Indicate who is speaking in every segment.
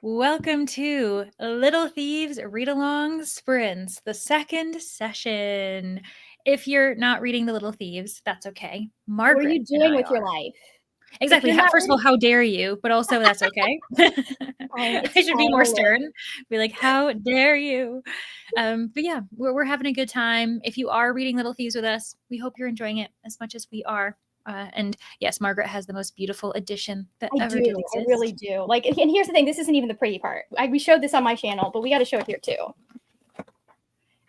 Speaker 1: Welcome to Little Thieves Read-Along Sprints, the second session. If you're not reading The Little Thieves, that's okay.
Speaker 2: What are
Speaker 1: Margaret
Speaker 2: you
Speaker 1: and
Speaker 2: doing
Speaker 1: I
Speaker 2: with your
Speaker 1: are.
Speaker 2: life? If
Speaker 1: Exactly.
Speaker 2: you're not
Speaker 1: First of all, how dare you? But also, that's okay.
Speaker 2: it's
Speaker 1: I should be
Speaker 2: fine,
Speaker 1: more
Speaker 2: I'll live.
Speaker 1: stern. Be like, how dare you? But yeah, we're having a good time. If you are reading Little Thieves with us, we hope you're enjoying it as much as we are. And yes, Margaret has the most beautiful edition that
Speaker 2: I
Speaker 1: ever did
Speaker 2: do. I
Speaker 1: exist.
Speaker 2: really do. Like, and here's the thing. This isn't even the pretty part. We showed this on my channel, but we got to show it here too.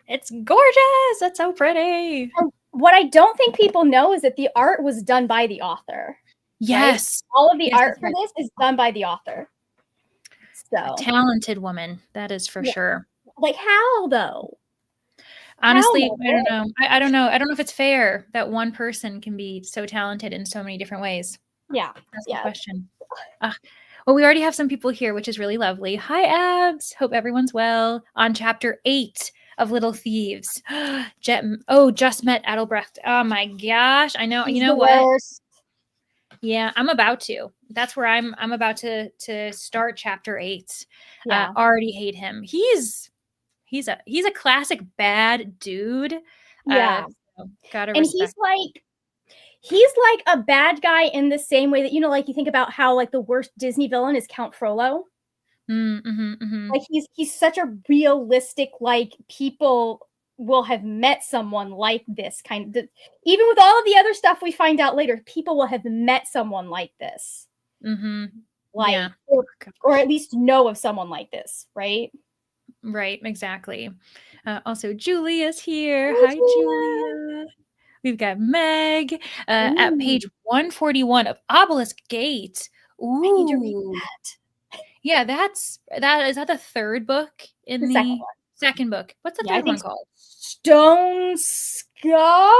Speaker 1: It's gorgeous. That's so pretty.
Speaker 2: And what I don't think people know is that the art was done by the author.
Speaker 1: Yes.
Speaker 2: Right? All of the
Speaker 1: Yes,
Speaker 2: art for this is done by the author. So
Speaker 1: a talented woman, that is for sure.
Speaker 2: Like, how though?
Speaker 1: Honestly, I don't know. I don't know. I don't know if it's fair that one person can be so talented in so many different ways.
Speaker 2: Yeah.
Speaker 1: That's the question. Well, we already have some people here, which is really lovely. Hi, Abs. Hope everyone's well. On chapter 8 of Little Thieves. Just met Adelbrecht. Oh my gosh. I know.
Speaker 2: He's
Speaker 1: you know
Speaker 2: the
Speaker 1: what?
Speaker 2: worst.
Speaker 1: Yeah, I'm about to. That's where I'm about to start chapter 8.
Speaker 2: Yeah.
Speaker 1: Already hate him. He's a classic bad dude.
Speaker 2: Yeah.
Speaker 1: Gotta
Speaker 2: And
Speaker 1: respect.
Speaker 2: he's like a bad guy in the same way that, like you think about how like the worst Disney villain is Count Frollo. Like he's such a realistic, like people will have met someone like this kind of, even with all of the other stuff we find out later, people will have met someone like this. Like,
Speaker 1: yeah.
Speaker 2: or at least know of someone like this, right?
Speaker 1: Right, exactly. Also, Julia's here.
Speaker 2: Hi,
Speaker 1: Julia. We've got Meg at page 141 of Obelisk Gate. Ooh.
Speaker 2: I need to read that.
Speaker 1: Yeah, is that the third book in the second book? What's the third one called?
Speaker 2: Stone Sky?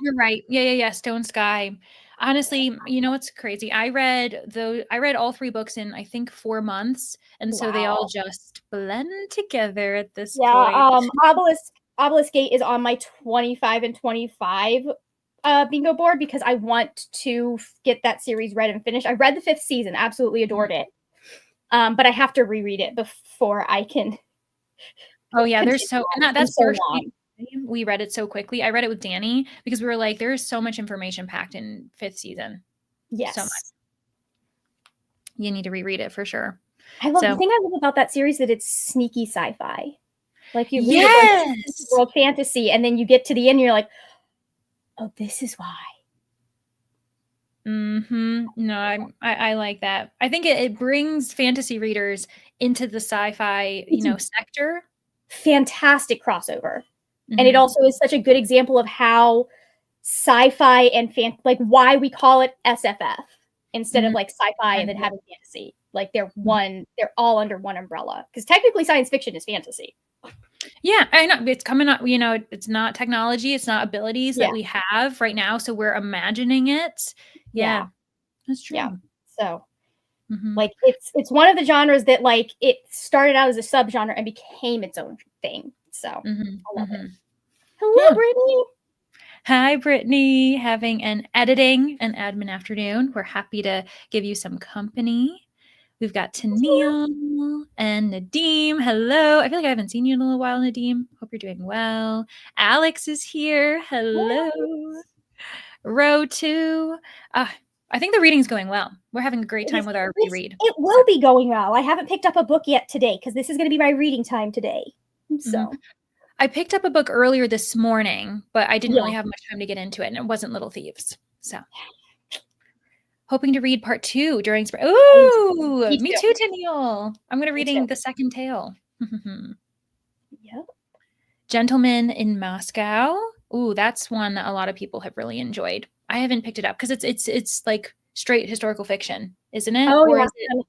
Speaker 1: You're right. Yeah. Stone Sky. Honestly, you know what's crazy? I read all 3 books in I think 4 months, and so they all just blend together at this point.
Speaker 2: Obelisk Gate is on my 25 and 25 bingo board because I want to get that series read and finished. I read the 5th season, absolutely adored it. But I have to reread it before I can.
Speaker 1: Oh yeah, that's partially we read it so quickly. I read it with Danny because we were like, there's so much information packed in 5th season.
Speaker 2: Yes.
Speaker 1: So much. You need to reread it for sure.
Speaker 2: The thing I love about that series is that it's sneaky sci-fi. Like you read
Speaker 1: it like
Speaker 2: world fantasy, and then you get to the end, and you're like, oh, this is why.
Speaker 1: No, I like that. I think it brings fantasy readers into the sci-fi, sector.
Speaker 2: Fantastic crossover. And it also is such a good example of how sci-fi and like why we call it SFF instead of like sci-fi and then having fantasy. Like they're all under one umbrella. Because technically science fiction is fantasy.
Speaker 1: Yeah, I know. It's coming up, it's not technology, it's not abilities that we have right now. So we're imagining it. Yeah. That's true.
Speaker 2: Yeah. So like it's one of the genres that like it started out as a subgenre and became its own thing. So I love it. Hello, Brittany.
Speaker 1: Hi, Brittany. Having an editing and admin afternoon. We're happy to give you some company. We've got Tennille and Nadim. Hello. I feel like I haven't seen you in a little while, Nadim. Hope you're doing well. Alex is here. Hello. Row 2. I think the reading's going well. We're having a great time with our reread.
Speaker 2: It will be going well. I haven't picked up a book yet today because this is going to be my reading time today. So
Speaker 1: I picked up a book earlier this morning, but I didn't really have much time to get into it, and it wasn't Little Thieves. So hoping to read part 2 during spring. Ooh, me too, Tennille. I'm going to reading the second tale.
Speaker 2: Yep.
Speaker 1: Gentleman in Moscow. Ooh, that's one that a lot of people have really enjoyed. I haven't picked it up because it's like straight historical fiction, isn't it?
Speaker 2: Oh,
Speaker 1: or is it?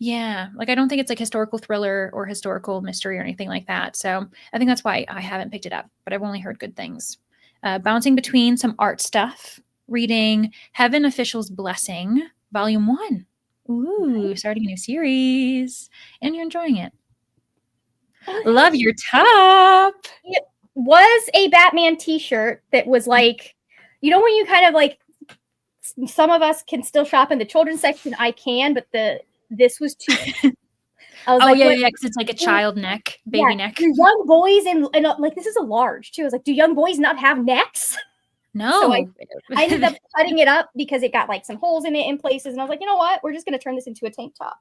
Speaker 1: Yeah, like I don't think it's like historical thriller or historical mystery or anything like that. So I think that's why I haven't picked it up, but I've only heard good things. Bouncing between some art stuff, reading Heaven Official's Blessing, Volume 1. Ooh, starting a new series, and you're enjoying it. Love your top.
Speaker 2: It was a Batman t-shirt that was like, when you kind of like, some of us can still shop in the children's section. I can, but this was too I was
Speaker 1: Oh,
Speaker 2: like,
Speaker 1: yeah,
Speaker 2: "What?
Speaker 1: yeah, yeah, 'cause it's like a child neck,
Speaker 2: Yeah,
Speaker 1: baby neck.
Speaker 2: do young boys and, like, this is a large too. I was like, "Do young boys not have necks?" So
Speaker 1: No.
Speaker 2: I ended up cutting it up because it got, like, some holes in it in places, and I was like, "You know what? We're just gonna turn this into a tank top."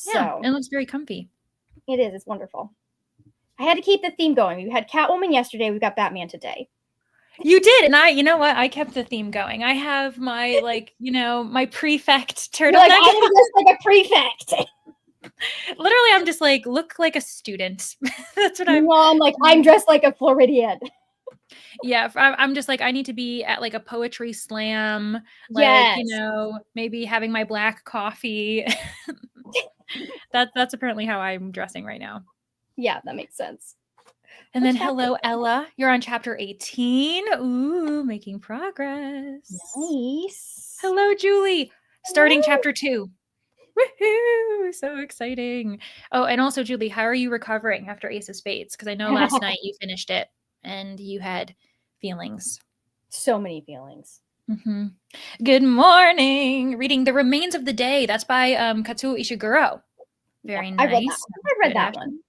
Speaker 1: Yeah,
Speaker 2: So,
Speaker 1: it looks very comfy.
Speaker 2: it is, it's wonderful. I had to keep the theme going. We had Catwoman yesterday, we've got Batman today.
Speaker 1: You did, and you know what? I kept the theme going. I have my, like, my prefect
Speaker 2: You're like,
Speaker 1: turtleneck.
Speaker 2: "I'm dressed like a prefect."
Speaker 1: Literally, I'm just like, "Look like a student." That's what I'm
Speaker 2: Meanwhile, I'm like, "I'm dressed like a Floridian."
Speaker 1: yeah, I'm just like, I need to be at, like, a poetry slam, like,
Speaker 2: Yes.
Speaker 1: maybe having my black coffee. That's apparently how I'm dressing right now.
Speaker 2: Yeah, that makes sense.
Speaker 1: And
Speaker 2: What
Speaker 1: then,
Speaker 2: chapter?
Speaker 1: hello, Ella. You're on chapter 18. Ooh, making progress.
Speaker 2: Nice.
Speaker 1: Hello, Julie. Starting
Speaker 2: Hello.
Speaker 1: chapter 2. Woohoo! So exciting. Oh, and also, Julie, how are you recovering after Ace of Spades? Because I know last night you finished it and you had feelings.
Speaker 2: So many feelings.
Speaker 1: hmm Good morning. Reading The Remains of the Day. That's by Katsuo Ishiguro.
Speaker 2: Yeah,
Speaker 1: Very
Speaker 2: I read that
Speaker 1: nice.
Speaker 2: one. I read
Speaker 1: Good
Speaker 2: that
Speaker 1: action.
Speaker 2: one.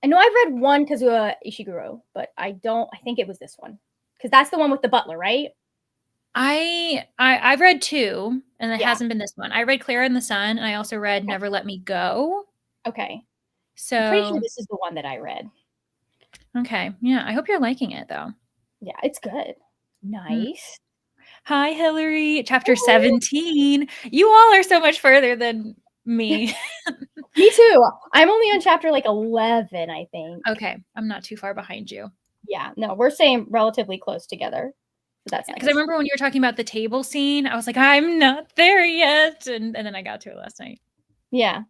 Speaker 2: I know I've read one Kazuo Ishiguro, but I think it was this one. Because that's the one with the butler, right?
Speaker 1: I've read two, and it
Speaker 2: Yeah.
Speaker 1: hasn't been this one. I read Clara and the Sun, and I also read
Speaker 2: Okay.
Speaker 1: Never Let Me Go.
Speaker 2: Okay. I'm pretty sure
Speaker 1: So,
Speaker 2: this is the one that I read.
Speaker 1: okay. Yeah, I hope you're liking it though.
Speaker 2: Yeah, it's good.
Speaker 1: Mm.
Speaker 2: Nice.
Speaker 1: Hi, Hillary. Chapter
Speaker 2: Woohoo.
Speaker 1: 17. You all are so much further than me.
Speaker 2: Me too. I'm only on chapter like 11, I think.
Speaker 1: Okay, I'm not too far behind you.
Speaker 2: Yeah, no, we're staying relatively close together. So that's
Speaker 1: Yeah, because I
Speaker 2: nice.
Speaker 1: remember when you were talking about the table scene, I was like, I'm not there yet. And then I got to it last night.
Speaker 2: Yeah.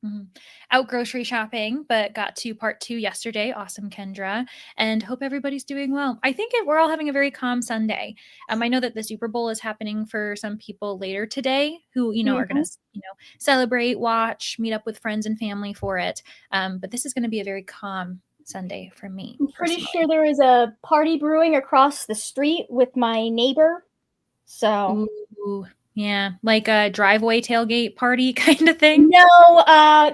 Speaker 1: Mhm. Out grocery shopping, but got to part 2 yesterday. Awesome, Kendra, and hope everybody's doing well. I think we're all having a very calm Sunday. I know that the Super Bowl is happening for some people later today who, are gonna,
Speaker 2: Mhm.
Speaker 1: celebrate, watch, meet up with friends and family for it. But this is gonna be a very calm Sunday for me
Speaker 2: I'm pretty sure
Speaker 1: personally.
Speaker 2: there is a party brewing across the street with my neighbor. So
Speaker 1: Ooh, yeah, like a driveway tailgate party kind of thing?
Speaker 2: no,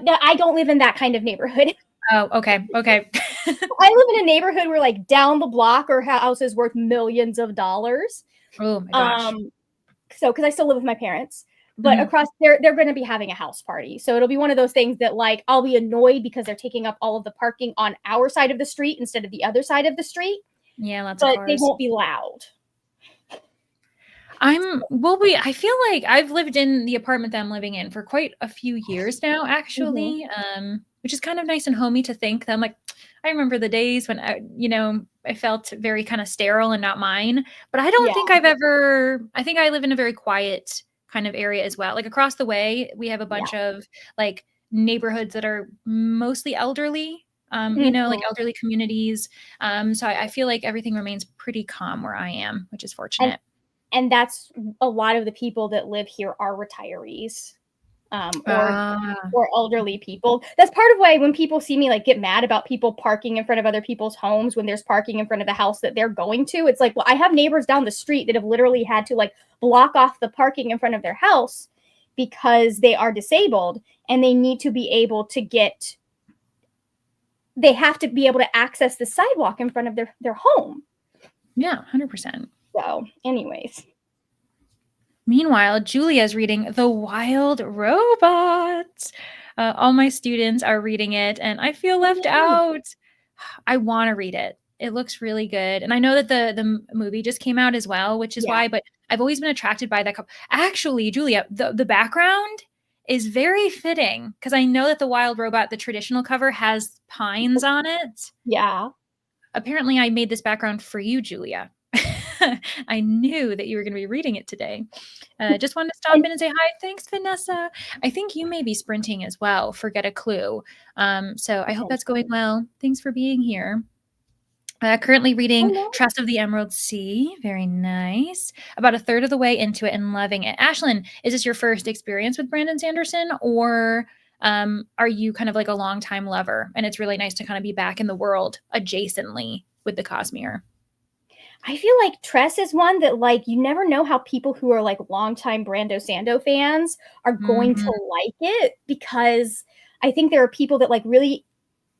Speaker 2: no, I don't live in that kind of neighborhood.
Speaker 1: Oh, okay, okay.
Speaker 2: I live in a neighborhood where, like, down the block are houses worth millions of dollars.
Speaker 1: Oh my gosh.
Speaker 2: Um, so because I still live with my parents, but
Speaker 1: Mhm.
Speaker 2: across they're going to be having a house party. So it'll be one of those things that like I'll be annoyed because they're taking up all of the parking on our side of the street instead of the other side of the street,
Speaker 1: Yeah, lots of
Speaker 2: but they
Speaker 1: cars.
Speaker 2: won't be loud.
Speaker 1: I feel like I've lived in the apartment that I'm living in for quite a few years now,
Speaker 2: Mhm.
Speaker 1: actually, which is kind of nice and homey to think that I'm like, I remember the days when I felt very kind of sterile and not mine. But I don't
Speaker 2: Yeah.
Speaker 1: think I think I live in a very quiet kind of area as well. Like across the way, we have a
Speaker 2: Yeah.
Speaker 1: bunch of like neighborhoods that are mostly elderly. Like
Speaker 2: Mhm.
Speaker 1: elderly communities. So I feel like everything remains pretty calm where I am, which is
Speaker 2: And
Speaker 1: fortunate.
Speaker 2: that's a lot of the people that live here are retirees, or
Speaker 1: Ah,
Speaker 2: elderly people. That's part of why when people see me like get mad about people parking in front of other people's homes when there's parking in front of the house that they're going to, it's like, well, I have neighbors down the street that have literally had to like block off the parking in front of their house because they are disabled and they need to be able to get they have to be able to access the sidewalk in front of their home.
Speaker 1: yeah, 100%.
Speaker 2: So, anyways.
Speaker 1: Meanwhile, Julia's reading The Wild Robot. All my students are reading it, and I feel left
Speaker 2: Yay.
Speaker 1: out. I want to read it. It looks really good, and I know that the movie just came out as well, which is
Speaker 2: Yeah.
Speaker 1: why. But I've always been attracted by that. Actually, Julia, the background is very fitting because I know that the Wild Robot, the traditional cover, has pines on it.
Speaker 2: Yeah.
Speaker 1: Apparently, I made this background for you, Julia. I knew that you were going to be reading it today. Just wanted to stop
Speaker 2: And
Speaker 1: in and say hi. Thanks, Vanessa. I think you may be sprinting as well. Forget a clue. So I hope
Speaker 2: okay.
Speaker 1: that's going well. Thanks for being here. Currently
Speaker 2: Oh
Speaker 1: reading
Speaker 2: no.
Speaker 1: Trust of the Emerald Sea. Very nice. About a third of the way into it and loving it. Ashlyn, is this your first experience with Brandon Sanderson, or are you kind of like a longtime lover? And it's really nice to kind of be back in the world adjacently with the Cosmere.
Speaker 2: I feel like Tress is one that, like, you never know how people who are, like, longtime Brando Sando fans are going to
Speaker 1: Mhm.
Speaker 2: like it, because I think there are people that, like, really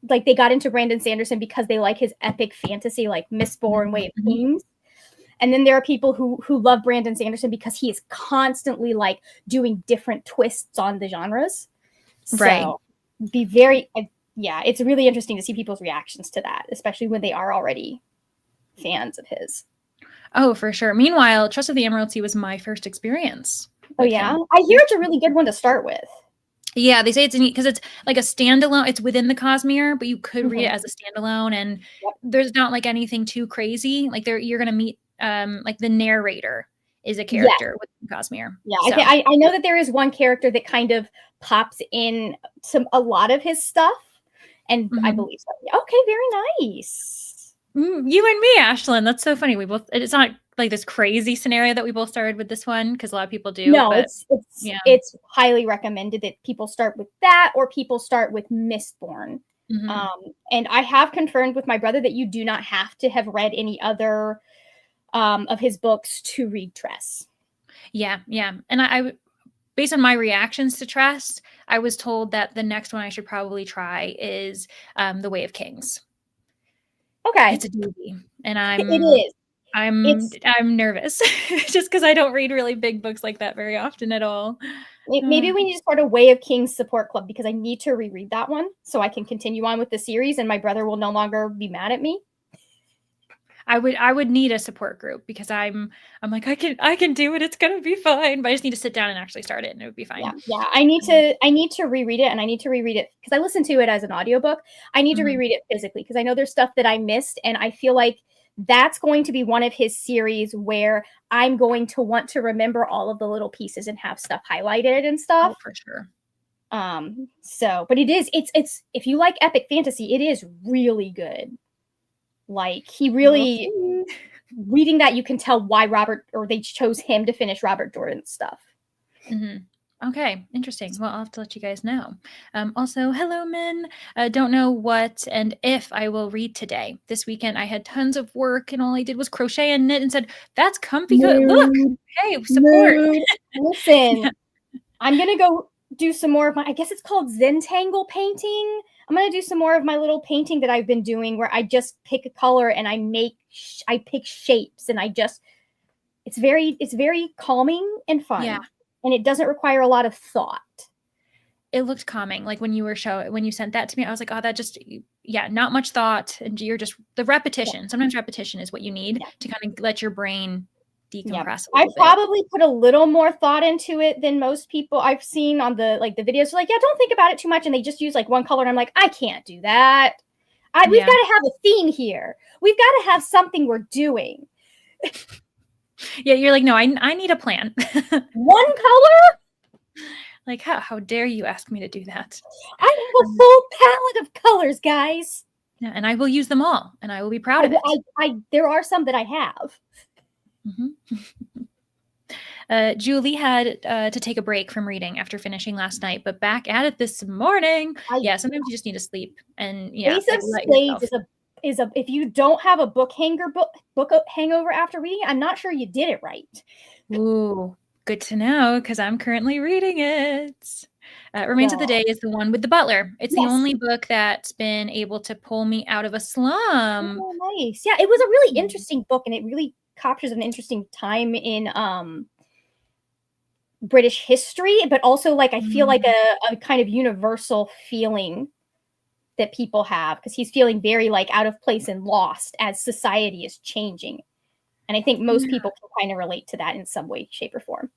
Speaker 2: like, they got into Brandon Sanderson because they like his epic fantasy, like Mistborn, Way of
Speaker 1: Mhm.
Speaker 2: Kings. And then there are people who love Brandon Sanderson because he is constantly, like, doing different twists on the genres.
Speaker 1: Right.
Speaker 2: So, be very yeah, it's really interesting to see people's reactions to that, especially when they are already fans of his.
Speaker 1: Oh, for sure. Meanwhile, Trust of the Emerald Sea was my first experience
Speaker 2: Oh,
Speaker 1: with
Speaker 2: yeah?
Speaker 1: him.
Speaker 2: I hear it's a really good one to start with.
Speaker 1: Yeah, they say it's neat because it's like a standalone. It's within the Cosmere, but you could read it
Speaker 2: Mhm.
Speaker 1: as a standalone, and
Speaker 2: Yep.
Speaker 1: there's not like anything too crazy. Like you're gonna meet like the narrator is a
Speaker 2: Yes.
Speaker 1: character with Cosmere.
Speaker 2: Yeah,
Speaker 1: So
Speaker 2: I know that there is one character that kind of pops in a lot of his stuff, and I
Speaker 1: mhm.
Speaker 2: believe so. Yeah, okay, very nice.
Speaker 1: You and me, Ashlyn. That's so funny. We both. It's not like this crazy scenario that we both started with this one because a lot of people do,
Speaker 2: No,
Speaker 1: but
Speaker 2: it's
Speaker 1: yeah.
Speaker 2: it's highly recommended that people start with that or people start with Mistborn.
Speaker 1: Mhm.
Speaker 2: And I have confirmed with my brother that you do not have to have read any other of his books to read Tress.
Speaker 1: Yeah, yeah. And based on my reactions to Trust, I was told that the next one I should probably try is The Way of Kings.
Speaker 2: Okay,
Speaker 1: It's a doozy, and
Speaker 2: it is.
Speaker 1: I'm
Speaker 2: It's
Speaker 1: I'm nervous just because I don't read really big books like that very often at all.
Speaker 2: maybe we need to start a Way of Kings support club because I need to reread that one so I can continue on with the series, and my brother will no longer be mad at me.
Speaker 1: I would need a support group because I'm like I can do it. It's gonna be fine. But I just need to sit down and actually start it, and it would be
Speaker 2: Yeah,
Speaker 1: fine.
Speaker 2: yeah. I need to reread it, and I need to reread it because I listened to it as an audiobook. I need to
Speaker 1: Mhm.
Speaker 2: reread it physically because I know there's stuff that I missed, and I feel like that's going to be one of his series where I'm going to want to remember all of the little pieces and have stuff highlighted and stuff.
Speaker 1: Oh, for sure.
Speaker 2: So but it's if you like epic fantasy, it is really good. Like he
Speaker 1: We'll
Speaker 2: really
Speaker 1: see.
Speaker 2: reading that you can tell why Robert or they chose him to finish Robert Jordan's stuff.
Speaker 1: Mhm. Okay, interesting. Well, I'll have to let you guys know. Also, hello, Min. Don't know what and if I will read today. This weekend, I had tons of work, and all I did was crochet and knit and said, "That's comfy good. Look,
Speaker 2: Mood,
Speaker 1: hey, support."
Speaker 2: mood.
Speaker 1: Yeah.
Speaker 2: Listen, I'm gonna go do some more of my, I guess it's called Zentangle painting. I'm gonna do some more of my little painting that I've been doing where I just pick a color and I pick shapes and it's very calming and
Speaker 1: Yeah.
Speaker 2: fun. And it doesn't require a lot of thought.
Speaker 1: It looked calming. Like when you sent that to me, I was like, "Oh, that just yeah, not much thought, and you're just the
Speaker 2: Yeah,
Speaker 1: repetition. Sometimes repetition is what you need
Speaker 2: yeah.
Speaker 1: to kind of let your brain
Speaker 2: Yeah.
Speaker 1: decompress a
Speaker 2: I
Speaker 1: little bit."
Speaker 2: probably put a little more thought into it than most people I've seen on the videos. Like, yeah, don't think about it too much, and they just use like one color, and I'm like, I can't do that. We've
Speaker 1: Yeah.
Speaker 2: got to have a theme here. We've got to have something we're doing.
Speaker 1: Yeah, you're like, "No, I need a plan."
Speaker 2: One color?
Speaker 1: Like, how dare you ask me to do that?
Speaker 2: I have a
Speaker 1: Um,
Speaker 2: full palette of colors, guys.
Speaker 1: yeah, and I will use them all, and I will be proud of it.
Speaker 2: There are some that I have.
Speaker 1: Mhm. Julie had to take a break from reading after finishing last night, but back at it this morning.
Speaker 2: I
Speaker 1: Yeah, sometimes you just need to sleep and yeah,
Speaker 2: Ace
Speaker 1: like
Speaker 2: of
Speaker 1: let
Speaker 2: Spades
Speaker 1: yourself.
Speaker 2: is a if you don't have a book hangover after reading, I'm not sure you did it right.
Speaker 1: Ooh, good to know because I'm currently reading it. Remains of the
Speaker 2: Well,
Speaker 1: Day is the one with the butler. It's the
Speaker 2: yes.
Speaker 1: only book that's been able to pull me out of a slump.
Speaker 2: Oh, nice. Yeah, it was a really interesting book, and it really captures an interesting time in British history, but also like I feel like
Speaker 1: Mm.
Speaker 2: a kind of universal feeling that people have because he's feeling very like out of place and lost as society is changing. And I think most
Speaker 1: Yeah.
Speaker 2: people can kind of relate to that in some way, shape, or form.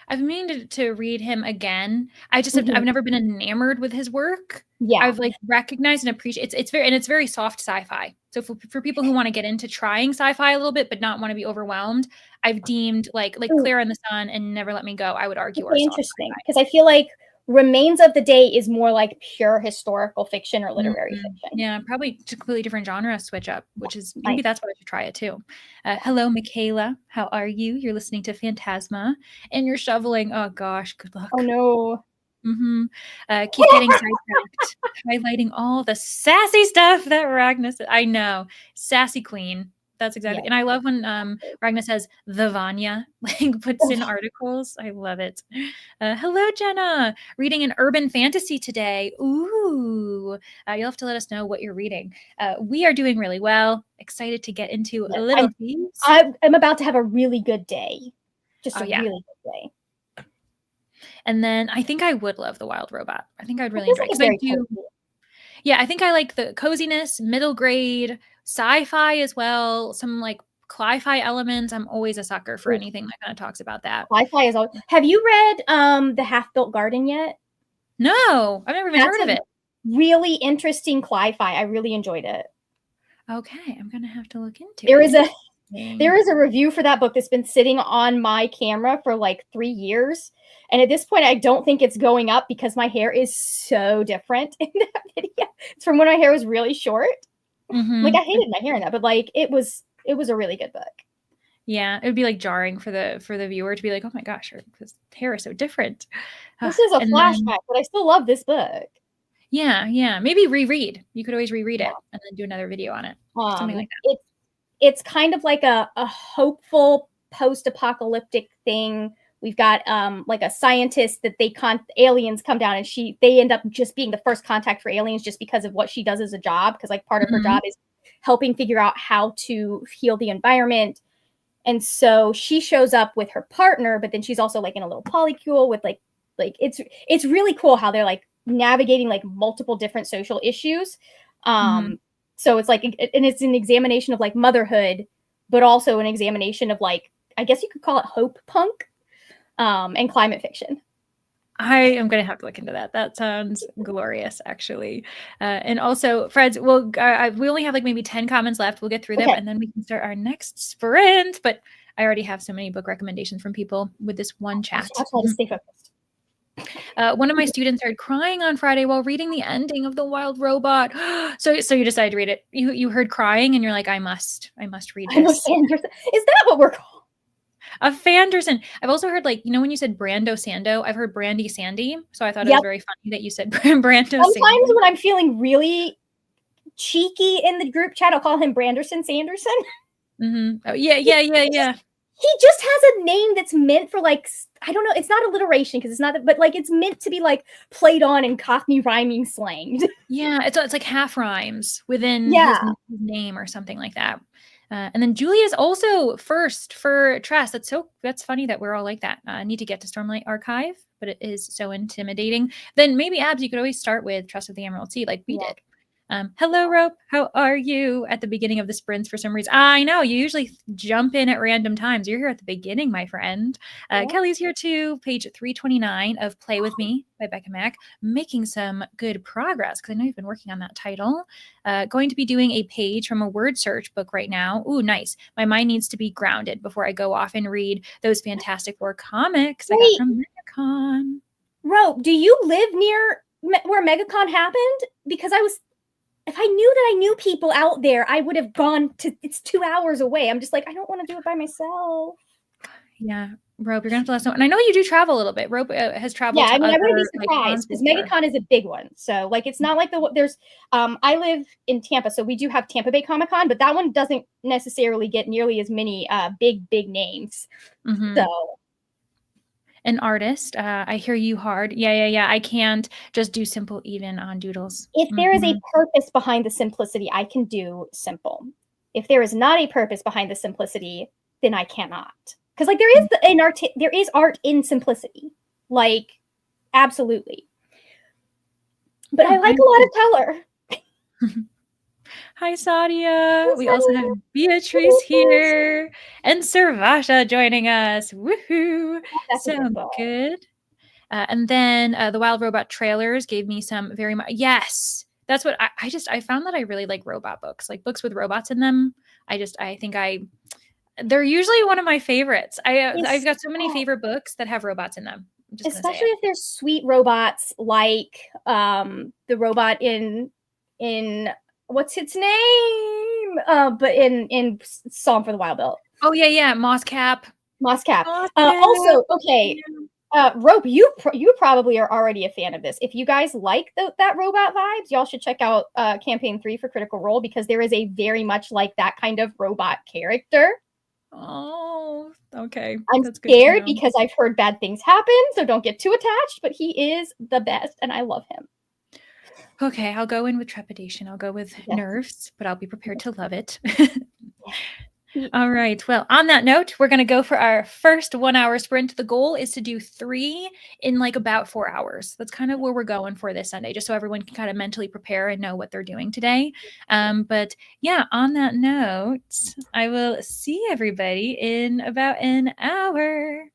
Speaker 1: I've been meaning to read him again. I've
Speaker 2: Mhm.
Speaker 1: never been enamored with his work.
Speaker 2: Yeah.
Speaker 1: I've, like, recognized and appreciate it's very soft sci-fi. So for people who wanna get into trying sci-fi a little bit, but not wanna be overwhelmed, I've deemed, like,
Speaker 2: Ooh,
Speaker 1: Clear on the Sun and Never Let Me Go, I would argue are
Speaker 2: okay,
Speaker 1: soft
Speaker 2: interesting.
Speaker 1: sci-fi.
Speaker 2: Because I feel like Remains of the Day is more like pure historical fiction or literary
Speaker 1: Mhm.
Speaker 2: fiction.
Speaker 1: Yeah, probably just a completely different genre switch up,
Speaker 2: Yeah,
Speaker 1: which is maybe
Speaker 2: nice.
Speaker 1: that's why I should try it too.
Speaker 2: Yeah.
Speaker 1: Hello, Michaela. How are you? You're listening to Phantasma, and you're shoveling. Oh gosh, good
Speaker 2: Oh
Speaker 1: luck.
Speaker 2: no.
Speaker 1: Mhm. Keep getting sidetracked, highlighting all the sassy stuff that Ragnar said. I know. Sassy queen. That's
Speaker 2: Yeah.
Speaker 1: exactly, and I love when Ragna says the Vanya, like puts in articles. I love it. Hello, Jenna. Reading an urban fantasy today. Ooh, you'll have to let us know what you're reading. We are doing really well. Excited to get into
Speaker 2: Yes,
Speaker 1: Little Thieves.
Speaker 2: I'm about to have a really good day. Just
Speaker 1: Oh
Speaker 2: a
Speaker 1: yeah,
Speaker 2: really good day.
Speaker 1: and then I think I would love the Wild Robot. I think I'd
Speaker 2: It
Speaker 1: really
Speaker 2: feels
Speaker 1: enjoy it
Speaker 2: like it's
Speaker 1: because I
Speaker 2: very
Speaker 1: do.
Speaker 2: cozy.
Speaker 1: Yeah, I think I like the coziness, middle grade, sci-fi as well, some like cli-fi elements. I'm always a sucker for
Speaker 2: Ooh,
Speaker 1: anything that kind of talks about that.
Speaker 2: Wi-Fi is all. Have you read The Half-Built Garden yet?
Speaker 1: No, I've never even
Speaker 2: That's
Speaker 1: heard of
Speaker 2: a
Speaker 1: it.
Speaker 2: really interesting cli-fi. I really enjoyed it.
Speaker 1: Okay, I'm gonna have to look into
Speaker 2: There
Speaker 1: it.
Speaker 2: is a
Speaker 1: Interesting.
Speaker 2: there is a review for that book that's been sitting on my camera for like 3 years. And at this point, I don't think it's going up because my hair is so different in that video. It's from when my hair was really short. Like
Speaker 1: Mm-hmm.
Speaker 2: I hated my hair in that, but like it was a really good book.
Speaker 1: Yeah, it would be like jarring for the viewer to be like, "Oh my gosh, this hair is so different."
Speaker 2: This is a
Speaker 1: And then
Speaker 2: flashback, but I still love this book.
Speaker 1: yeah, maybe reread. You could always reread
Speaker 2: Yeah.
Speaker 1: it and then do another video on it, something like
Speaker 2: It's kind of like a hopeful post-apocalyptic thing. We've got like a scientist that aliens come down and they end up just being the first contact for aliens just because of what she does as a job, because like part of
Speaker 1: that.
Speaker 2: her job is helping figure out how to heal the environment. And so she shows up with her partner, but then she's also like in a little polycule with like it's really cool how they're like navigating like multiple different social issues.
Speaker 1: Mm-hmm.
Speaker 2: So it's like, and it's an examination of like motherhood, but also an examination of like, I guess you could call it hope punk, and climate fiction.
Speaker 1: I am going to have to look into that. That sounds glorious, actually. And also, Freds, we only have like maybe 10 comments left. We'll get through them
Speaker 2: Okay.
Speaker 1: and then we can start our next sprint. But I already have so many book recommendations from people with this one chat.
Speaker 2: I'll try to stay focused.
Speaker 1: One of my students started crying on Friday while reading the ending of The Wild Robot. So you decided to read it. You heard crying and you're like, I must read
Speaker 2: I know
Speaker 1: this.
Speaker 2: Sanders. Is that what we're called?
Speaker 1: A Fanderson. I've also heard like, when you said Brando Sando, I've heard Brandy Sandy. So I thought it was
Speaker 2: Yep.
Speaker 1: very funny that you said Brando
Speaker 2: Sometimes
Speaker 1: Sandy.
Speaker 2: when I'm feeling really cheeky in the group chat, I'll call him Branderson Sanderson.
Speaker 1: Mm-hmm. Oh, yeah.
Speaker 2: He just has a name that's meant for like, I don't know, it's not alliteration because it's not, but like it's meant to be like played on in Cockney rhyming slang.
Speaker 1: Yeah, it's like half rhymes within his
Speaker 2: Yeah.
Speaker 1: name or something like that. And then Julie is also first for Tress. That's funny that we're all like that. I need to get to Stormlight Archive, but it is so intimidating. Then maybe Abs, you could always start with Trust of the Emerald Sea, like we did. Hello, Rope. How are you? At the beginning of the sprints, for some reason. I know you usually jump in at random times. You're here at the beginning, my friend.
Speaker 2: Yeah.
Speaker 1: Kelly's here too. Page 329 of Play With Me by Becca Mack, making some good progress because I know you've been working on that title. Going to be doing a page from a word search book right now. Ooh, nice. My mind needs to be grounded before I go off and read those Fantastic Four comics I got from MegaCon.
Speaker 2: Rope, do you live near where MegaCon happened? Because if I knew that I knew people out there, I would have gone to, it's 2 hours away. I'm just like, I don't want to do it by myself.
Speaker 1: Yeah. Rope, you're gonna have to let us know. And I know you do travel a little bit. Rope has traveled.
Speaker 2: Yeah, I mean, I wouldn't be
Speaker 1: like,
Speaker 2: surprised because MegaCon is a big one. So like, it's not like there's. I live in Tampa, so we do have Tampa Bay Comic Con, but that one doesn't necessarily get nearly as many big names.
Speaker 1: Mm-hmm.
Speaker 2: So.
Speaker 1: An artist. I hear you hard. Yeah. I can't just do simple even on doodles.
Speaker 2: If there is a purpose behind the simplicity, I can do simple. If there is not a purpose behind the simplicity, then I cannot. Because like there is art in simplicity, like absolutely. But I like a lot of color.
Speaker 1: Hi, Sadia. We also have Beatrice here and Sarvasha joining us. Woohoo! So good. And then the Wild Robot trailers gave me some very much. Yes, that's what I found that I really like robot books, like books with robots in them. They're usually one of my favorites. I've got so many favorite books that have robots in them. I'm just
Speaker 2: especially if there's sweet robots like the robot in what's its name? But in Song for the Wild Bill.
Speaker 1: Oh yeah, Moss Cap.
Speaker 2: Also, okay. Rope, you probably are already a fan of this. If you guys like that robot vibes, y'all should check out campaign 3 for Critical Role, because there is a very much like that kind of robot character.
Speaker 1: Oh, okay.
Speaker 2: I'm
Speaker 1: That's good to
Speaker 2: scared
Speaker 1: know.
Speaker 2: because I've heard bad things happen, so don't get too attached, but he is the best and I love him.
Speaker 1: Okay, I'll go in with trepidation. I'll go with
Speaker 2: Yes.
Speaker 1: nerves, but I'll be prepared to love it.
Speaker 2: He,
Speaker 1: All right. Well, on that note, we're going to go for our first 1 hour sprint. The goal is to do 3 in like about 4 hours. That's kind of where we're going for this Sunday, just so everyone can kind of mentally prepare and know what they're doing today. But yeah, on that note, I will see everybody in about an hour.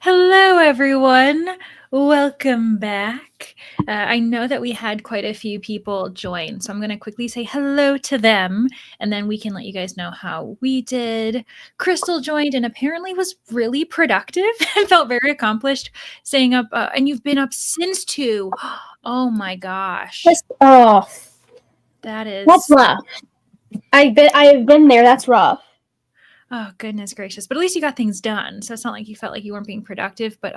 Speaker 1: Hello, everyone. Welcome back. I know that we had quite a few people join, so I'm going to quickly say hello to them, and then we can let you guys know how we did. Crystal joined and apparently was really productive and felt very accomplished, staying up, and you've been up since 2. Oh my gosh.
Speaker 2: Oh,
Speaker 1: That
Speaker 2: that's
Speaker 1: is
Speaker 2: rough. I've been there. That's rough.
Speaker 1: Oh, goodness gracious. But at least you got things done. So it's not like you felt like you weren't being productive, but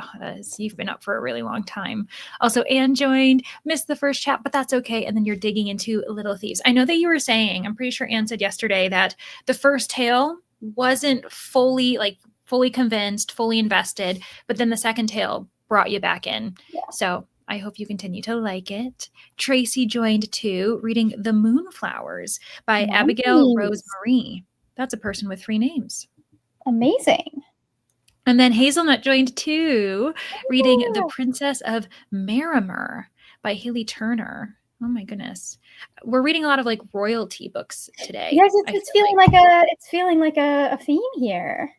Speaker 1: you've been up for a really long time. Also, Anne joined, missed the first chat, but that's okay. And then you're digging into Little Thieves. I know that you were saying, I'm pretty sure Anne said yesterday that the first tale wasn't fully convinced, fully invested, but then the second tale brought you back in.
Speaker 2: Yeah.
Speaker 1: So I hope you continue to like it. Tracy joined too, reading The Moonflowers by Abigail Rose
Speaker 2: Nice.
Speaker 1: Marie. That's a person with 3 names.
Speaker 2: Amazing.
Speaker 1: And then Hazelnut joined too, reading The
Speaker 2: Yeah.
Speaker 1: Princess of Marimer by Haley Turner. Oh my goodness. We're reading a lot of like royalty books today.
Speaker 2: Yes,
Speaker 1: I
Speaker 2: it's
Speaker 1: feel
Speaker 2: feeling
Speaker 1: like.
Speaker 2: like a theme here.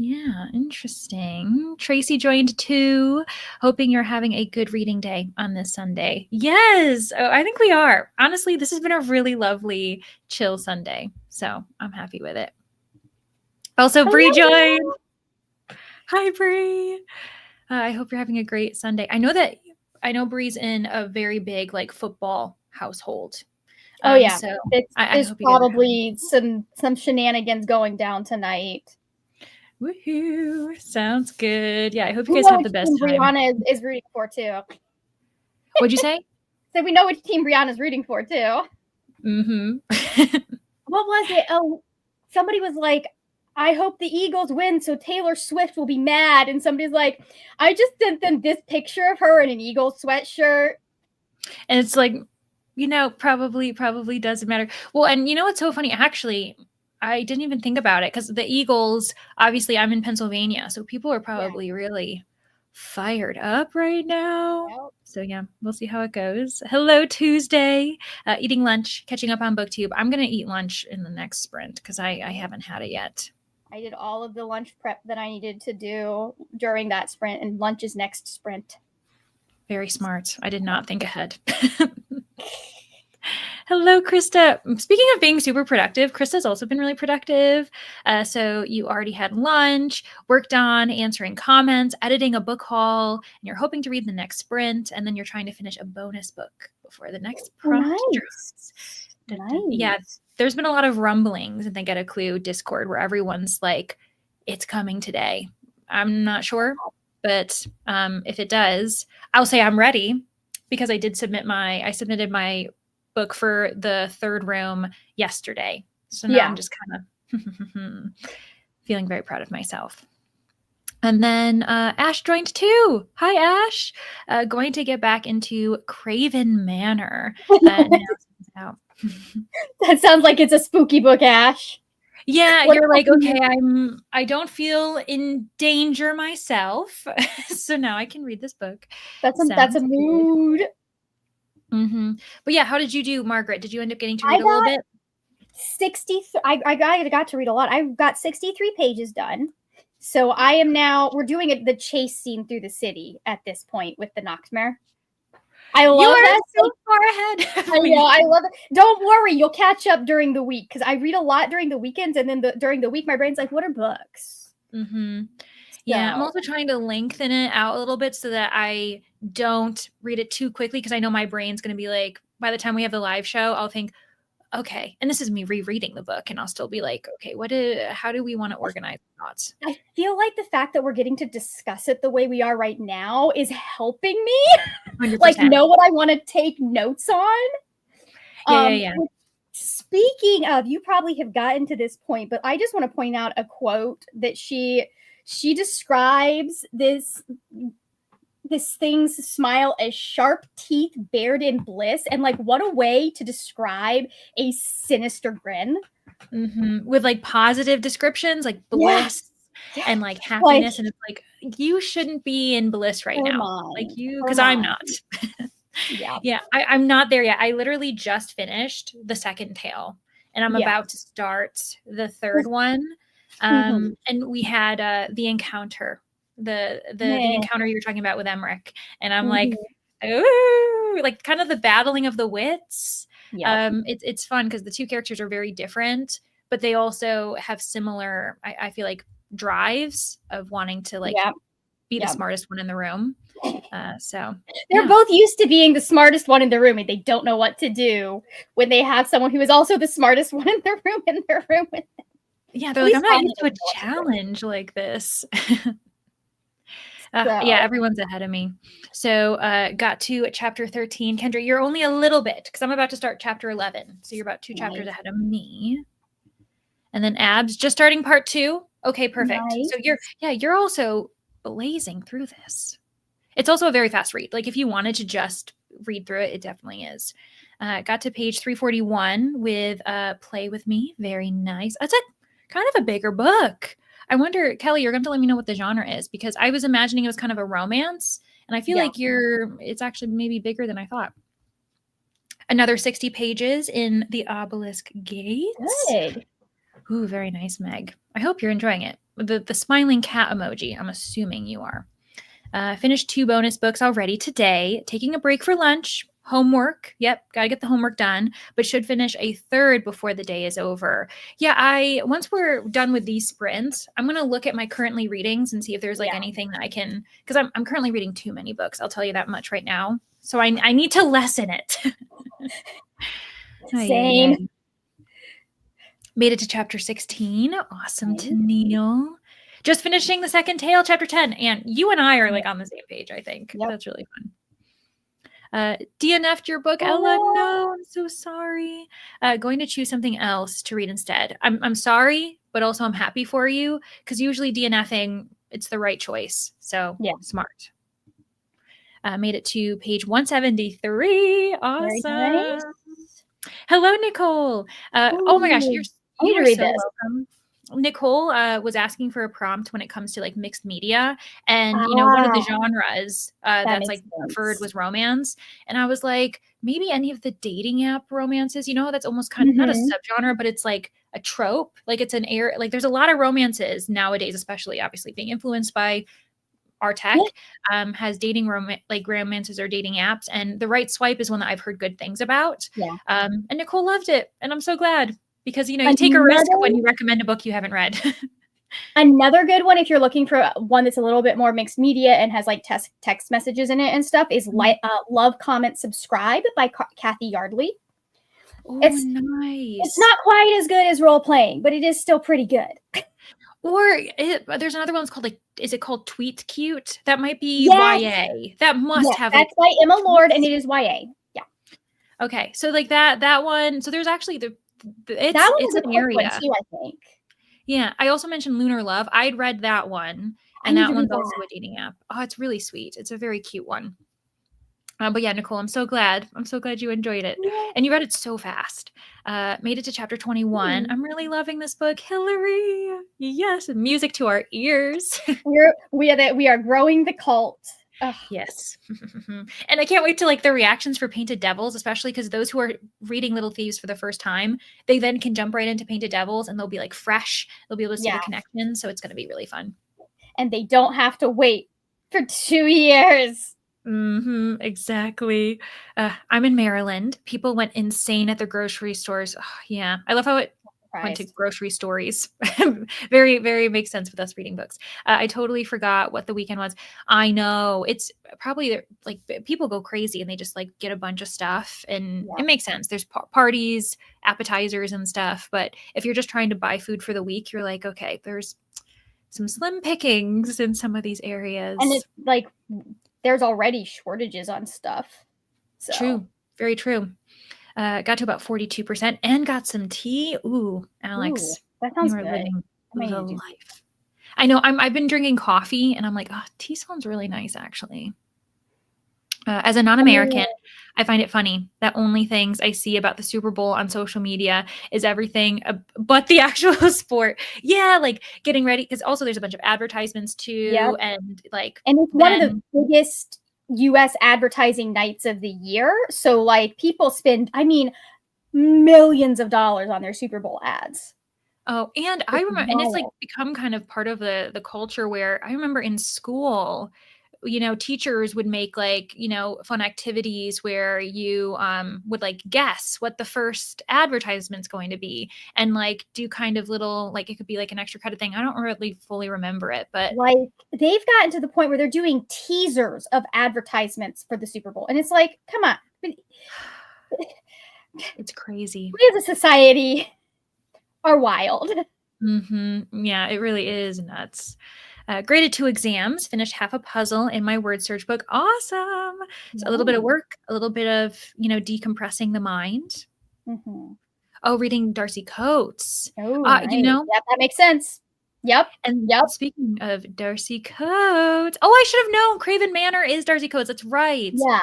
Speaker 1: Yeah, interesting. Tracy joined too, hoping you're having a good reading day on this Sunday. Yes, I think we are. Honestly, this has been a really lovely, chill Sunday. So I'm happy with it. Also, Bree joined.
Speaker 2: Hello.
Speaker 1: Hi, Bree. I hope you're having a great Sunday. I know Bree's in a very big like football household.
Speaker 2: Oh yeah,
Speaker 1: So I
Speaker 2: there's
Speaker 1: hope you guys are having.
Speaker 2: probably some shenanigans going down tonight.
Speaker 1: Woohoo! Sounds good. Yeah, I hope you
Speaker 2: We
Speaker 1: guys
Speaker 2: know
Speaker 1: have the
Speaker 2: which
Speaker 1: best
Speaker 2: team
Speaker 1: time.
Speaker 2: Brianna is rooting for too.
Speaker 1: What'd you say?
Speaker 2: So we know which team Brianna's rooting for too.
Speaker 1: Mm-hmm.
Speaker 2: What was it? Oh, somebody was like, I hope the Eagles win so Taylor Swift will be mad. And somebody's like, I just sent them this picture of her in an Eagles sweatshirt.
Speaker 1: And it's like, probably doesn't matter. Well, and you know what's so funny? Actually, I didn't even think about it because the Eagles, obviously, I'm in Pennsylvania, so people are probably really fired up right now.
Speaker 2: Yep.
Speaker 1: So yeah, we'll see how it goes. Hello, Tuesday. Eating lunch, catching up on BookTube. I'm gonna eat lunch in the next sprint because I haven't had it yet.
Speaker 2: I did all of the lunch prep that I needed to do during that sprint, and lunch is next sprint.
Speaker 1: Very smart. I did not think ahead. Hello, Krista. Speaking of being super productive, Krista's also been really productive. So you already had lunch, worked on answering comments, editing a book haul, and you're hoping to read the next sprint, and then you're trying to finish a bonus book before the next
Speaker 2: Oh,
Speaker 1: prompt
Speaker 2: nice.
Speaker 1: drops. Yeah, there's been a lot of rumblings and they Get a Clue Discord where everyone's like, it's coming today. I'm not sure, but if it does, I'll say I'm ready because I submitted my book for the third room yesterday. So now I'm just kind of feeling very proud of myself. And then Ash joined too. Hi, Ash. Going to get back into Craven Manor. Now
Speaker 2: That sounds like it's a spooky book, Ash.
Speaker 1: Yeah, you're like, okay, I don't feel in danger myself. So now I can read this book.
Speaker 2: That's a
Speaker 1: Sounds
Speaker 2: mood.
Speaker 1: Mm-hmm. But yeah, how did you do, Margaret? Did you end up getting to
Speaker 2: I
Speaker 1: read a little
Speaker 2: got
Speaker 1: bit?
Speaker 2: 60. I got to read a lot. I got 63 pages done. So I am now. We're doing the chase scene through the city at this point with the Noctmare. I
Speaker 1: You
Speaker 2: love
Speaker 1: are
Speaker 2: that.
Speaker 1: so far ahead of
Speaker 2: I know.
Speaker 1: me.
Speaker 2: I love it. Don't worry, you'll catch up during the week because I read a lot during the weekends, and then during the week, my brain's like, "What are books?"
Speaker 1: Mm-hmm.
Speaker 2: So,
Speaker 1: Yeah, I'm also trying to lengthen it out a little bit so that I don't read it too quickly because I know my brain's going to be like, by the time we have the live show, I'll think, okay, and this is me rereading the book, and I'll still be like, okay, how do we want to organize thoughts?
Speaker 2: I feel like the fact that we're getting to discuss it the way we are right now is helping me,
Speaker 1: 100%.
Speaker 2: like know what I want to take notes on.
Speaker 1: Yeah.
Speaker 2: Speaking of, you probably have gotten to this point, but I just want to point out a quote that she describes this thing's smile as sharp teeth bared in bliss, and like what a way to describe a sinister grin.
Speaker 1: Mm-hmm. With like positive descriptions like bliss and like happiness, and it's like you shouldn't be in bliss right now, like you, because I'm not. Yeah, I'm not there yet. I literally just finished the second tale and I'm about to start the third one. And we had the encounter the encounter you were talking about with Emmerich, and I'm like,
Speaker 2: Mhm.
Speaker 1: ooh, like kind of the battling of the wits.
Speaker 2: Yep.
Speaker 1: It's fun because the two characters are very different, but they also have similar, I feel like, drives of wanting to like
Speaker 2: Yep.
Speaker 1: be the
Speaker 2: Yep.
Speaker 1: smartest one in the room. So
Speaker 2: They're
Speaker 1: yeah,
Speaker 2: both used to being the smartest one in the room, and they don't know what to do when they have someone who is also the smartest one in the room with them.
Speaker 1: yeah, they're
Speaker 2: At
Speaker 1: like, I'm
Speaker 2: least
Speaker 1: not
Speaker 2: Tanya
Speaker 1: used to a
Speaker 2: doesn't know what to do.
Speaker 1: challenge like this. Yeah,
Speaker 2: So
Speaker 1: everyone's ahead of me. So got to chapter 13. Kendra, you're only a little bit because I'm about to start chapter 11. So you're about 2 chapters
Speaker 2: nice.
Speaker 1: ahead of me. And then Abs just starting part 2. Okay, perfect.
Speaker 2: Nice.
Speaker 1: So you're also blazing through this. It's also a very fast read. Like if you wanted to just read through it, it definitely is. Got to page 341 with Play With Me. Very nice. That's a kind of a bigger book. I wonder, Kelly, you're going to let me know what the genre is because I was imagining it was kind of a romance. And I feel
Speaker 2: Yeah.
Speaker 1: like it's actually maybe bigger than I thought. Another 60 pages in The Obelisk Gates.
Speaker 2: Good.
Speaker 1: Ooh, very nice, Meg. I hope you're enjoying it. The smiling cat emoji, I'm assuming you are. Finished 2 bonus books already today. Taking a break for lunch. Homework. Yep, got to get the homework done, but should finish a 3rd before the day is over. Yeah, once we're done with these sprints, I'm going to look at my currently readings and see if there's like
Speaker 2: Yeah.
Speaker 1: anything that I can, because I'm currently reading too many books. I'll tell you that much right now. So I need to lessen it.
Speaker 2: Same.
Speaker 1: Made it to chapter 16. Awesome
Speaker 2: Okay.
Speaker 1: to Neil. Just finishing the second tale, chapter 10. And you and I are like on the same page, I think.
Speaker 2: Yep.
Speaker 1: That's really fun. DNF'd your book, Ella.
Speaker 2: Oh,
Speaker 1: No, I'm so sorry. Going to choose something else to read instead. I'm sorry, but also I'm happy for you because usually DNFing, it's the right choice. So
Speaker 2: yeah.
Speaker 1: smart. Made it to page 173.
Speaker 2: Very
Speaker 1: Awesome.
Speaker 2: nice.
Speaker 1: Hello, Nicole. Oh my gosh,
Speaker 2: Ooh, I need
Speaker 1: you
Speaker 2: to
Speaker 1: are
Speaker 2: read
Speaker 1: so
Speaker 2: this.
Speaker 1: welcome. Nicole was asking for a prompt when it comes to like mixed media, and one of the
Speaker 2: Ah,
Speaker 1: genres
Speaker 2: that
Speaker 1: that's
Speaker 2: makes
Speaker 1: like preferred
Speaker 2: sense.
Speaker 1: was romance, and I was like, maybe any of the dating app romances. That's almost kind of not a
Speaker 2: Mhm.
Speaker 1: subgenre, but it's like a trope. Like it's an air. Like there's a lot of romances nowadays, especially obviously being influenced by our
Speaker 2: Yeah,
Speaker 1: tech, has dating like romances or dating apps, and the right swipe is one that I've heard good things about.
Speaker 2: yeah.
Speaker 1: And Nicole loved it, and I'm so glad because you take a risk
Speaker 2: Another
Speaker 1: when you recommend a book you haven't read.
Speaker 2: another good one if you're looking for one that's a little bit more mixed media and has like text messages in it and stuff is Love, Comment, Subscribe by Kathy Yardley.
Speaker 1: Oh,
Speaker 2: It's
Speaker 1: nice.
Speaker 2: not quite as good as role playing, but it is still pretty good.
Speaker 1: Or there's another one that's called like, is it called Tweet Cute? That might be
Speaker 2: Yes,
Speaker 1: YA. That must
Speaker 2: yes,
Speaker 1: have like
Speaker 2: that's by Emma Lord, and
Speaker 1: tweets.
Speaker 2: it is YA. Yeah,
Speaker 1: Okay, so like that one. So there's actually
Speaker 2: that
Speaker 1: it's
Speaker 2: one is a
Speaker 1: an
Speaker 2: quick one
Speaker 1: area.
Speaker 2: too, I think.
Speaker 1: Yeah, I also mentioned Lunar Love. I'd read that one,
Speaker 2: I
Speaker 1: and
Speaker 2: need
Speaker 1: that
Speaker 2: to read
Speaker 1: one's also
Speaker 2: that.
Speaker 1: a dating app. Oh, it's really sweet. It's a very cute one. But yeah, Nicole, I'm so glad. I'm so glad you enjoyed it.
Speaker 2: Yeah.
Speaker 1: And you read it so fast. Made it to chapter 21.
Speaker 2: Hmm.
Speaker 1: I'm really loving this book. Hillary. Yes, music to our ears.
Speaker 2: We are growing the cult. Ugh,
Speaker 1: Yes. And I can't wait to like the reactions for Painted Devils, especially because those who are reading Little Thieves for the first time, they then can jump right into Painted Devils and they'll be like fresh. They'll be able to see the
Speaker 2: yeah,
Speaker 1: connection. So it's going to be really fun.
Speaker 2: and they don't have to wait for 2 years.
Speaker 1: Exactly. I'm in Maryland. People went insane at the grocery stores. Oh, yeah. I love how it went to
Speaker 2: Surprised.
Speaker 1: grocery stories. Very, very makes sense with us reading books. I totally forgot what the weekend was. I know it's probably like people go crazy and they just like get a bunch of stuff, and
Speaker 2: Yeah,
Speaker 1: it makes sense. There's parties, appetizers, and stuff. But if you're just trying to buy food for the week, you're like, okay, there's some slim pickings in some of these
Speaker 2: and
Speaker 1: areas.
Speaker 2: it's like there's already shortages on stuff. So
Speaker 1: True. Very true. Got to about 42% and got some tea. Ooh,
Speaker 2: ooh,
Speaker 1: Alex,
Speaker 2: that
Speaker 1: you
Speaker 2: sounds
Speaker 1: are
Speaker 2: good. I
Speaker 1: living
Speaker 2: might
Speaker 1: the
Speaker 2: need to do
Speaker 1: life. I know I've been drinking coffee and I'm like, oh, tea sounds really nice actually. As a non-American,
Speaker 2: oh,
Speaker 1: I find it funny that only things I see about the Super Bowl on social media is everything but the actual sport. Yeah, like getting ready because also there's a bunch of advertisements
Speaker 2: yep.
Speaker 1: too, and like
Speaker 2: And it's one of the
Speaker 1: then
Speaker 2: biggest US advertising nights of the year. So like people spend, I mean, millions of dollars on their Super Bowl ads.
Speaker 1: Oh, and I
Speaker 2: It's
Speaker 1: remember, and it's, like,
Speaker 2: wild.
Speaker 1: become kind of part of the culture where I remember in school, teachers would make, like, fun activities where you, would, like, guess what the first advertisement's going to be and, like, do kind of little like, it could be, like, an extra credit thing. I don't really fully remember it, but
Speaker 2: Like, they've gotten to the point where they're doing teasers of advertisements for the Super Bowl, and it's like, come on.
Speaker 1: it's crazy.
Speaker 2: We as a society are wild.
Speaker 1: Yeah, it really is nuts. Graded 2 exams, finished half a puzzle in my word search book. Awesome. So a little bit of
Speaker 2: Nice.
Speaker 1: work, a little bit of, decompressing the mind.
Speaker 2: Mhm.
Speaker 1: Oh, reading Darcy Coates.
Speaker 2: Oh, nice.
Speaker 1: Know,
Speaker 2: Yep, that makes sense. Yep,
Speaker 1: and
Speaker 2: yep.
Speaker 1: speaking of Darcy Coates, oh, I should have known Craven Manor is Darcy Coates. That's right.
Speaker 2: Yeah,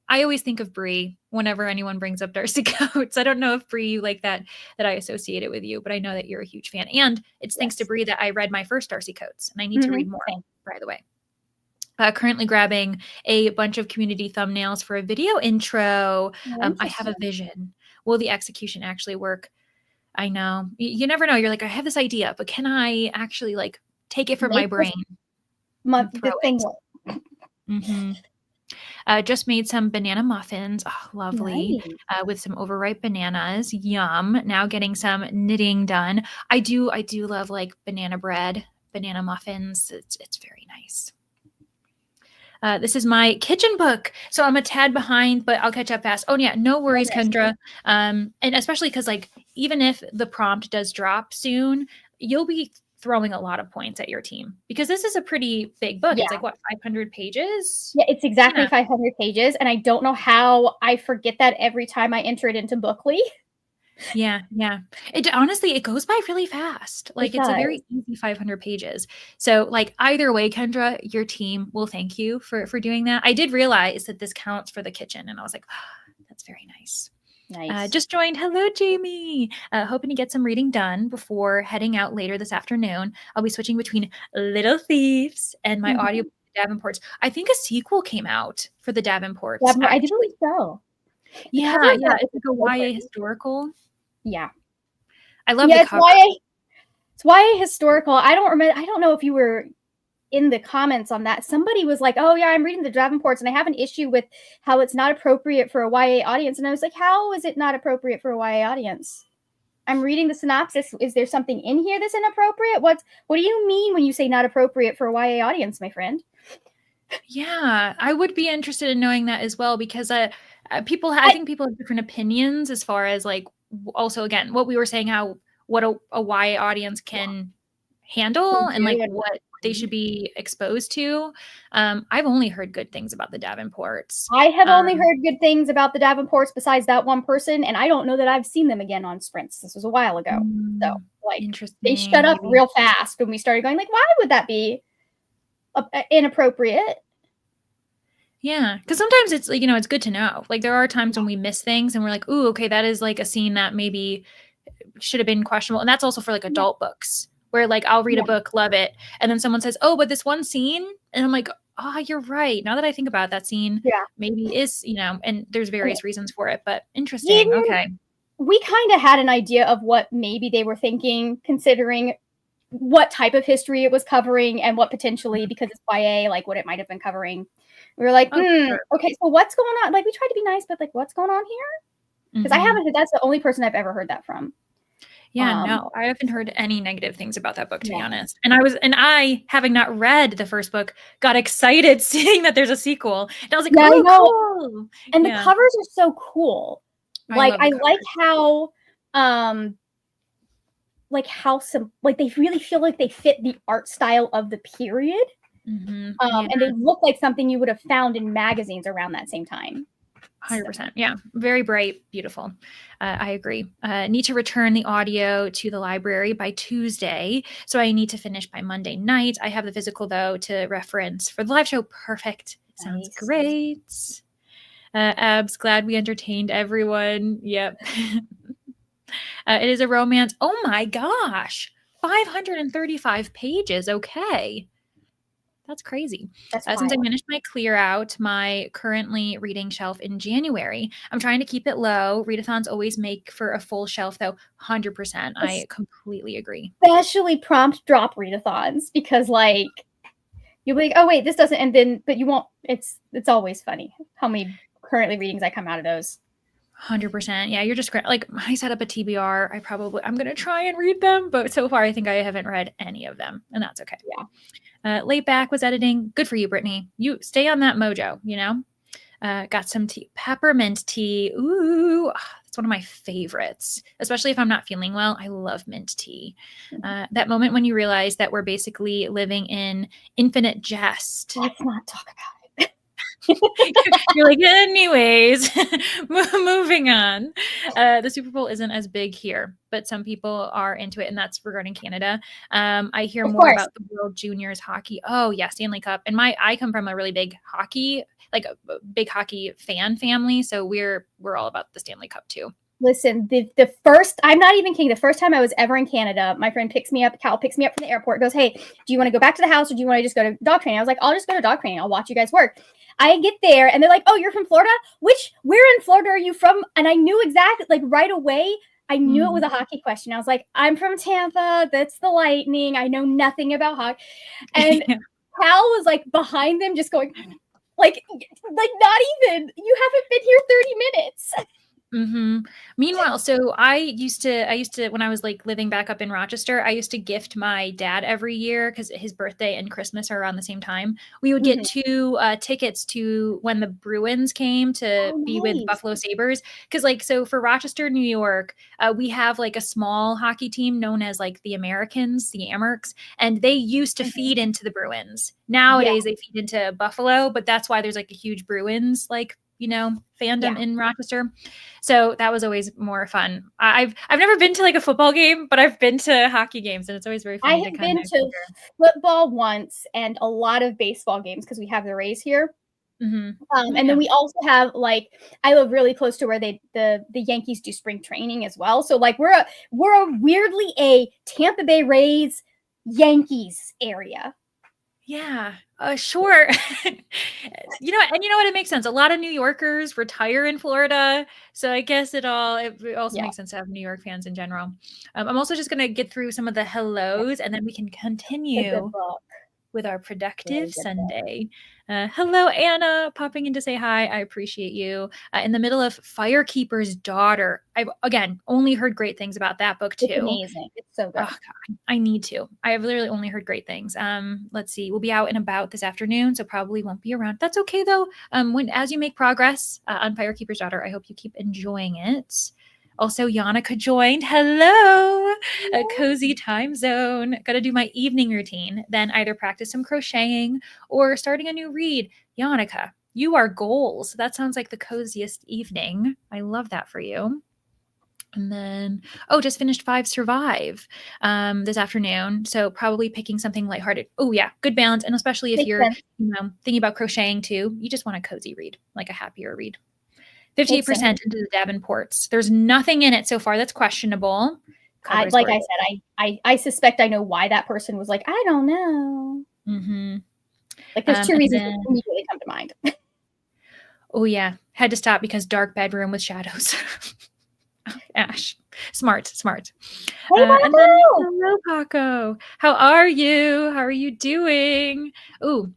Speaker 1: I always think of Bree whenever anyone brings up Darcy Coates. I don't know if Bree, like that I associate it with you, but I know that you're a huge fan. And it's thanks to
Speaker 2: yes.
Speaker 1: Bree that I read my first Darcy Coates, and I need to read
Speaker 2: Mhm,
Speaker 1: more,
Speaker 2: same.
Speaker 1: by the way. Currently grabbing a bunch of community thumbnails for a video intro.
Speaker 2: Oh,
Speaker 1: I have a
Speaker 2: interesting.
Speaker 1: vision. Will the execution actually work? I know. You never know. You're like, I have this idea, but can I actually like take it from my
Speaker 2: Make this
Speaker 1: brain
Speaker 2: month
Speaker 1: and throw
Speaker 2: the thing
Speaker 1: it?
Speaker 2: work.
Speaker 1: hmm Just made some banana muffins. Oh, lovely.
Speaker 2: Nice.
Speaker 1: With some overripe bananas. Yum. Now getting some knitting done. I do love like banana bread, banana muffins. It's very nice. This is my kitchen book. So I'm a tad behind, but I'll catch up fast. Oh, yeah. No worries,
Speaker 2: Goodness.
Speaker 1: Kendra. And especially because, like, even if the prompt does drop soon, you'll be throwing a lot of points at your team because this is a pretty big book. It's like,
Speaker 2: Yeah.
Speaker 1: what, 500 pages?
Speaker 2: Yeah, it's exactly
Speaker 1: Yeah.
Speaker 2: 500 pages, and I don't know how I forget that every time I enter it into Bookly.
Speaker 1: Yeah, yeah. It goes by really fast.
Speaker 2: It
Speaker 1: Like it's a
Speaker 2: does.
Speaker 1: very easy 500 pages. So like either way, Kendra, your team will thank you for doing that. I did realize that this counts for the kitchen, and I was like, oh, that's very nice.
Speaker 2: Nice.
Speaker 1: Just joined. Hello, Jamie. Hoping to get some reading done before heading out later this afternoon. I'll be switching between Little Thieves and my audio
Speaker 2: Mhm.
Speaker 1: Davenports. I think a sequel came out for the Davenports,
Speaker 2: Yeah, I do
Speaker 1: actually.
Speaker 2: believe so. The cover
Speaker 1: Yeah,
Speaker 2: of
Speaker 1: yeah.
Speaker 2: that
Speaker 1: It's
Speaker 2: book
Speaker 1: like a
Speaker 2: is so
Speaker 1: YA
Speaker 2: pretty.
Speaker 1: historical.
Speaker 2: Yeah.
Speaker 1: I love the
Speaker 2: Yeah, it's
Speaker 1: cover.
Speaker 2: YA historical. I don't know if you were in the comments on that. Somebody was like, "Oh yeah, I'm reading the Davenports and I have an issue with how it's not appropriate for a YA audience." And I was like, "How is it not appropriate for a YA audience? I'm reading the synopsis. Is there something in here that's inappropriate? What do you mean when you say not appropriate for a YA audience, my friend?"
Speaker 1: Yeah, I would be interested in knowing that as well because I
Speaker 2: I
Speaker 1: think people have different opinions as far as like also again what we were saying how what a YA audience can handle and like
Speaker 2: do and
Speaker 1: what they should be exposed to. I've only heard good things about the Davenports.
Speaker 2: I have only
Speaker 1: Um,
Speaker 2: heard good things about the Davenports besides that one person, and I don't know that I've seen them again on sprints. This was a while ago. So, like, they shut
Speaker 1: Interesting.
Speaker 2: up
Speaker 1: Maybe.
Speaker 2: real fast when we started going, like, why would that be inappropriate?
Speaker 1: Yeah, because sometimes it's like, it's good to know. Like there are times when we miss things and we're like, "Ooh, okay, that is like a scene that maybe should have been questionable." And that's also for like
Speaker 2: Yeah.
Speaker 1: adult books where like I'll read a
Speaker 2: Yeah.
Speaker 1: book, love it, and then someone says, "Oh, but this one scene," and I'm like, "Ah, you're right." Now that I think about it, that scene,
Speaker 2: Yeah.
Speaker 1: maybe is and there's
Speaker 2: Okay.
Speaker 1: various reasons for it, but interesting.
Speaker 2: Even
Speaker 1: Okay.
Speaker 2: we kind of had an idea of what maybe they were thinking, considering what type of history it was covering and what potentially,
Speaker 1: Mhm.
Speaker 2: because it's YA, like what it might have been covering. We were like,
Speaker 1: Oh, sure.
Speaker 2: okay, so what's going on? Like, we tried to be nice, but like, what's going on here? Because I
Speaker 1: hmm
Speaker 2: haven't. That's the only person I've ever heard that from.
Speaker 1: Yeah,
Speaker 2: Um,
Speaker 1: no, I haven't heard any negative things about that book, to be
Speaker 2: yeah,
Speaker 1: honest. And I, having not read the first book, got excited seeing that there's a sequel. And I was like,
Speaker 2: yeah, I
Speaker 1: "Ooh,
Speaker 2: know.
Speaker 1: cool."
Speaker 2: And the
Speaker 1: Yeah,
Speaker 2: covers are so cool.
Speaker 1: I
Speaker 2: Like,
Speaker 1: love the
Speaker 2: I
Speaker 1: covers.
Speaker 2: um, how some like they really feel like they fit the art style of the period.
Speaker 1: Yeah.
Speaker 2: And they look like something you would have found in magazines around that same time. So,
Speaker 1: 100%. Yeah. Very bright, beautiful. I agree. Need to return the audio to the library by Tuesday. So I need to finish by Monday night. I have the physical, though, to reference for the live show. Perfect. Sounds
Speaker 2: nice.
Speaker 1: great. Abs, glad we entertained everyone. Yep. It is a romance. Oh my gosh. 535 pages. Okay. That's crazy.
Speaker 2: That's
Speaker 1: Since I
Speaker 2: wild.
Speaker 1: managed my clear out my currently reading shelf in January, I'm trying to keep it low. Readathons always make for a full shelf, though. 100%. I completely agree.
Speaker 2: Especially prompt drop readathons, because like you'll be like, oh wait, this doesn't, and then but you won't. It's always funny how many currently readings I come out of those.
Speaker 1: 100%. Yeah, you're just like I set up a TBR. I'm gonna try and read them, but so far I think I haven't read any of them, and that's okay.
Speaker 2: Yeah.
Speaker 1: Late back was editing. Good for you, Brittany. You stay on that mojo, you know? Got some tea, peppermint tea. Ooh, that's one of my favorites, especially if I'm not feeling well. I love mint tea. That moment when you realize that we're basically living in infinite jest.
Speaker 2: Let's not talk about it.
Speaker 1: You're like, anyways, moving on. The Super Bowl isn't as big here, but some people are into it, and that's regarding Canada. I hear
Speaker 2: Of
Speaker 1: more
Speaker 2: course.
Speaker 1: about the World Juniors hockey. Oh yeah, Stanley Cup. And I come from a really big hockey, like a big hockey fan family, so we're all about the Stanley Cup too.
Speaker 2: Listen, the first, I'm not even kidding, the first time I was ever in Canada, my friend picks me up, Cal picks me up from the airport, goes, hey, do you want to go back to the house or do you want to just go to dog training? I was like, I'll just go to dog training. I'll watch you guys work. I get there and they're like, oh, you're from Florida? Where in Florida are you from? And I knew exactly, like right away, I knew it was a hockey question. I was like, I'm from Tampa. That's the Lightning. I know nothing about hockey. And Cal was like behind them just going, like not even, you haven't been here 30 minutes.
Speaker 1: Mm-hmm. Meanwhile, so I used to, when I was like living back up in Rochester, I used to gift my dad every year because his birthday and Christmas are around the same time. We would get two tickets to when the Bruins came to be with
Speaker 2: Nice.
Speaker 1: Buffalo Sabres. Because like, so for Rochester, New York, we have like a small hockey team known as like the Americans, the Amerks, and they used to feed into the Bruins.
Speaker 2: Yeah.
Speaker 1: Nowadays they feed into Buffalo, but that's why there's like a huge Bruins like, fandom in Rochester. So that was always more fun. I've never been to like a football game, but I've been to hockey games, and it's always very
Speaker 2: I
Speaker 1: funny to
Speaker 2: have
Speaker 1: kind
Speaker 2: been
Speaker 1: of
Speaker 2: to football once and a lot of baseball games because we have the Rays here.
Speaker 1: Oh,
Speaker 2: And then
Speaker 1: yeah.
Speaker 2: we also have like I live really close to where the Yankees do spring training as well. So like we're weirdly a Tampa Bay Rays Yankees area.
Speaker 1: Yeah, sure. You know what? It makes sense. A lot of New Yorkers retire in Florida, so I guess it also
Speaker 2: Yeah.
Speaker 1: makes sense to have New York fans in general. I'm also just gonna get through some of the hellos, and then we can
Speaker 2: The good
Speaker 1: continue
Speaker 2: book.
Speaker 1: with our
Speaker 2: Very
Speaker 1: productive
Speaker 2: good book.
Speaker 1: Sunday. Hello, Anna, popping in to say hi. I appreciate you. In the middle of Firekeeper's Daughter. I've, again, only heard great things about that book,
Speaker 2: It's
Speaker 1: too.
Speaker 2: amazing. It's so
Speaker 1: Oh,
Speaker 2: good.
Speaker 1: God, I need to. I have literally only heard great things. Let's see. We'll be out and about this afternoon, so probably won't be around. That's okay, though. As you make progress on Firekeeper's Daughter, I hope you keep enjoying it. Also, Yannicka joined. Hello, a cozy time zone. Got to do my evening routine, then either practice some crocheting or starting a new read. Yannicka, you are goals. That sounds like the coziest evening. I love that for you. And then, just finished 5 Survive this afternoon. So probably picking something lighthearted. Oh, yeah, good balance. And especially if
Speaker 2: Makes
Speaker 1: you're,
Speaker 2: sense.
Speaker 1: thinking about crocheting too, you just want a cozy read, like a happier read.
Speaker 2: Makes sense.
Speaker 1: 58% into the Davenports. There's nothing in it so far that's questionable. Cover is
Speaker 2: Like I
Speaker 1: gorgeous.
Speaker 2: said, I suspect I know why that person was like, I don't know.
Speaker 1: Mm-hmm.
Speaker 2: Like there's two
Speaker 1: And
Speaker 2: reasons that
Speaker 1: then,
Speaker 2: immediately come to mind.
Speaker 1: oh yeah, had to stop because dark bedroom with shadows. Ash, smart.
Speaker 2: Hey,
Speaker 1: And then,
Speaker 2: Marco!
Speaker 1: hello, Paco. How are you? How are you doing? Ooh,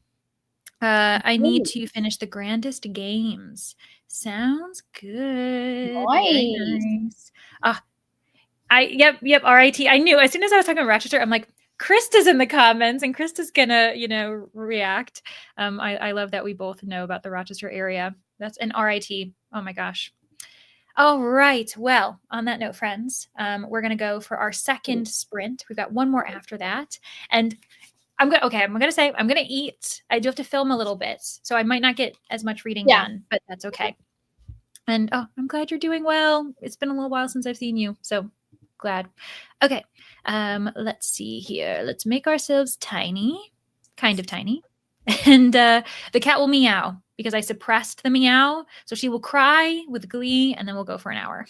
Speaker 1: I need to finish the grandest games. Sounds good. Very
Speaker 2: Nice.
Speaker 1: nice. Yep, RIT. I knew as soon as I was talking about Rochester, I'm like, Krista's in the comments and Krista's gonna, react. I love that we both know about the Rochester area. That's an RIT. Oh my gosh. All right. Well, on that note, friends, we're gonna go for our second sprint. We've got one more after that. And I'm gonna say I'm gonna eat. I do have to film a little bit, so I might not get as much reading
Speaker 2: Yeah.
Speaker 1: done, but that's okay. And I'm glad you're doing well. It's been a little while since I've seen you, so glad. Okay, let's see here. Let's make ourselves tiny, kind of tiny, and the cat will meow because I suppressed the meow, so she will cry with glee, and then we'll go for an hour.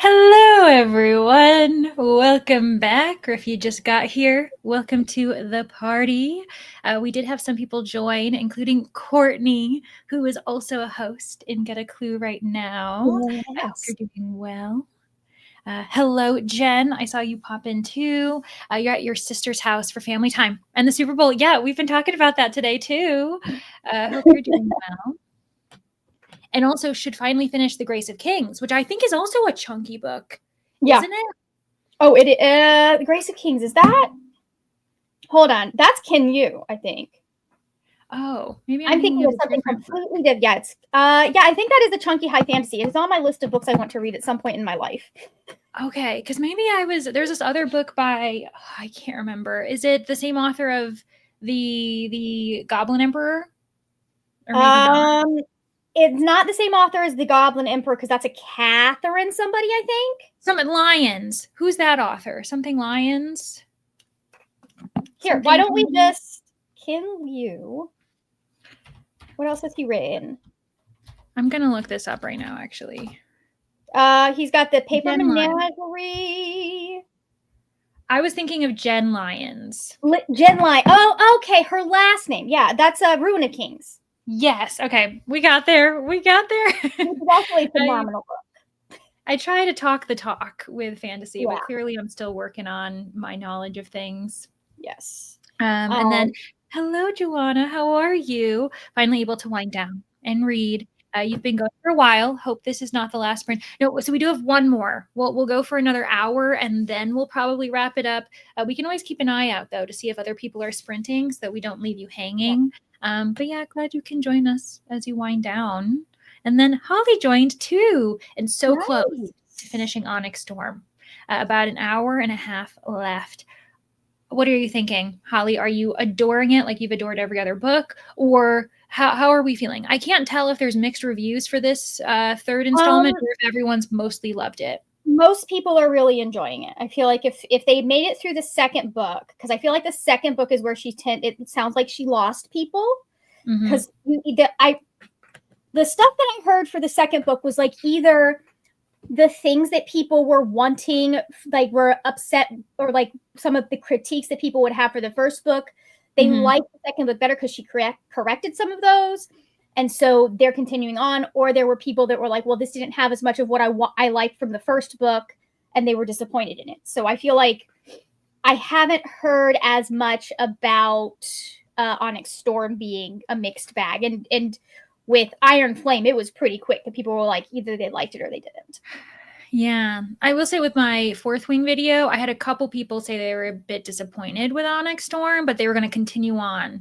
Speaker 1: Hello, everyone. Welcome back. Or if you just got here, welcome to the party. We did have some people join, including Courtney, who is also a host in Get a Clue right now. I hope
Speaker 2: Yes.
Speaker 1: you're doing well. Hello, Jen. I saw you pop in too. You're at your sister's house for family time and the Super Bowl. Yeah, we've been talking about that today too. Hope you're doing well. And also should finally finish The Grace of Kings, which I think is also a chunky book,
Speaker 2: Yeah.
Speaker 1: isn't it?
Speaker 2: Oh, The Grace of Kings, is that? Hold on. That's Can You, I think.
Speaker 1: Oh, maybe I'm
Speaker 2: I'm
Speaker 1: thinking
Speaker 2: thinking
Speaker 1: of
Speaker 2: of
Speaker 1: a
Speaker 2: something
Speaker 1: different book.
Speaker 2: completely different. Yeah, I think that is a chunky high fantasy. It is on my list of books I want to read at some point in my life.
Speaker 1: Okay, because maybe there's this other book by I can't remember. Is it the same author of the Goblin Emperor? Or maybe not.
Speaker 2: It's not the same author as The Goblin Emperor because that's a Catherine somebody, I think.
Speaker 1: Something Lions. Who's that author? Something Lions?
Speaker 2: Here, why
Speaker 1: Something
Speaker 2: don't we just Can You? What else has he written?
Speaker 1: I'm gonna look this up right now, actually.
Speaker 2: He's got the Paper
Speaker 1: Jen Lyons.
Speaker 2: Menagerie.
Speaker 1: I was thinking of Jen Lyons.
Speaker 2: Jen Lai. Oh, okay. Her last name. Yeah, that's Ruin of Kings.
Speaker 1: Yes. Okay. We got there. We got there.
Speaker 2: It's definitely a phenomenal book.
Speaker 1: I try to talk the talk with fantasy,
Speaker 2: Yeah.
Speaker 1: but clearly I'm still working on my knowledge of things.
Speaker 2: Yes.
Speaker 1: And then, hello, Joanna. How are you? Finally able to wind down and read. You've been going for a while. Hope this is not the last sprint. No, so we do have one more. We'll go for another hour, and then we'll probably wrap it up. We can always keep an eye out, though, to see if other people are sprinting so that we don't leave you hanging. But yeah, glad you can join us as you wind down. And then Holly joined too, and so close to finishing Onyx Storm. About an hour and a half left. What are you thinking, Holly? Are you adoring it like you've adored every other book? Or how are we feeling? I can't tell if there's mixed reviews for this third installment or if everyone's mostly loved it.
Speaker 2: Most people are really enjoying it. I feel like if they made it through the second book, because I feel like the second book is where it sounds like she lost people. Because the stuff that I heard for the second book was like either the things that people were wanting, like were upset, or like some of the critiques that people would have for the first book, they liked the second book better because she corrected some of those, and so they're continuing on. Or there were people that were like, well, this didn't have as much of what I liked from the first book, and they were disappointed in it. So I feel like I haven't heard as much about Onyx Storm being a mixed bag, and with Iron Flame, it was pretty quick that people were like, either they liked it or they didn't.
Speaker 1: Yeah, I will say with my Fourth Wing video, I had a couple people say they were a bit disappointed with Onyx Storm, but they were going to continue on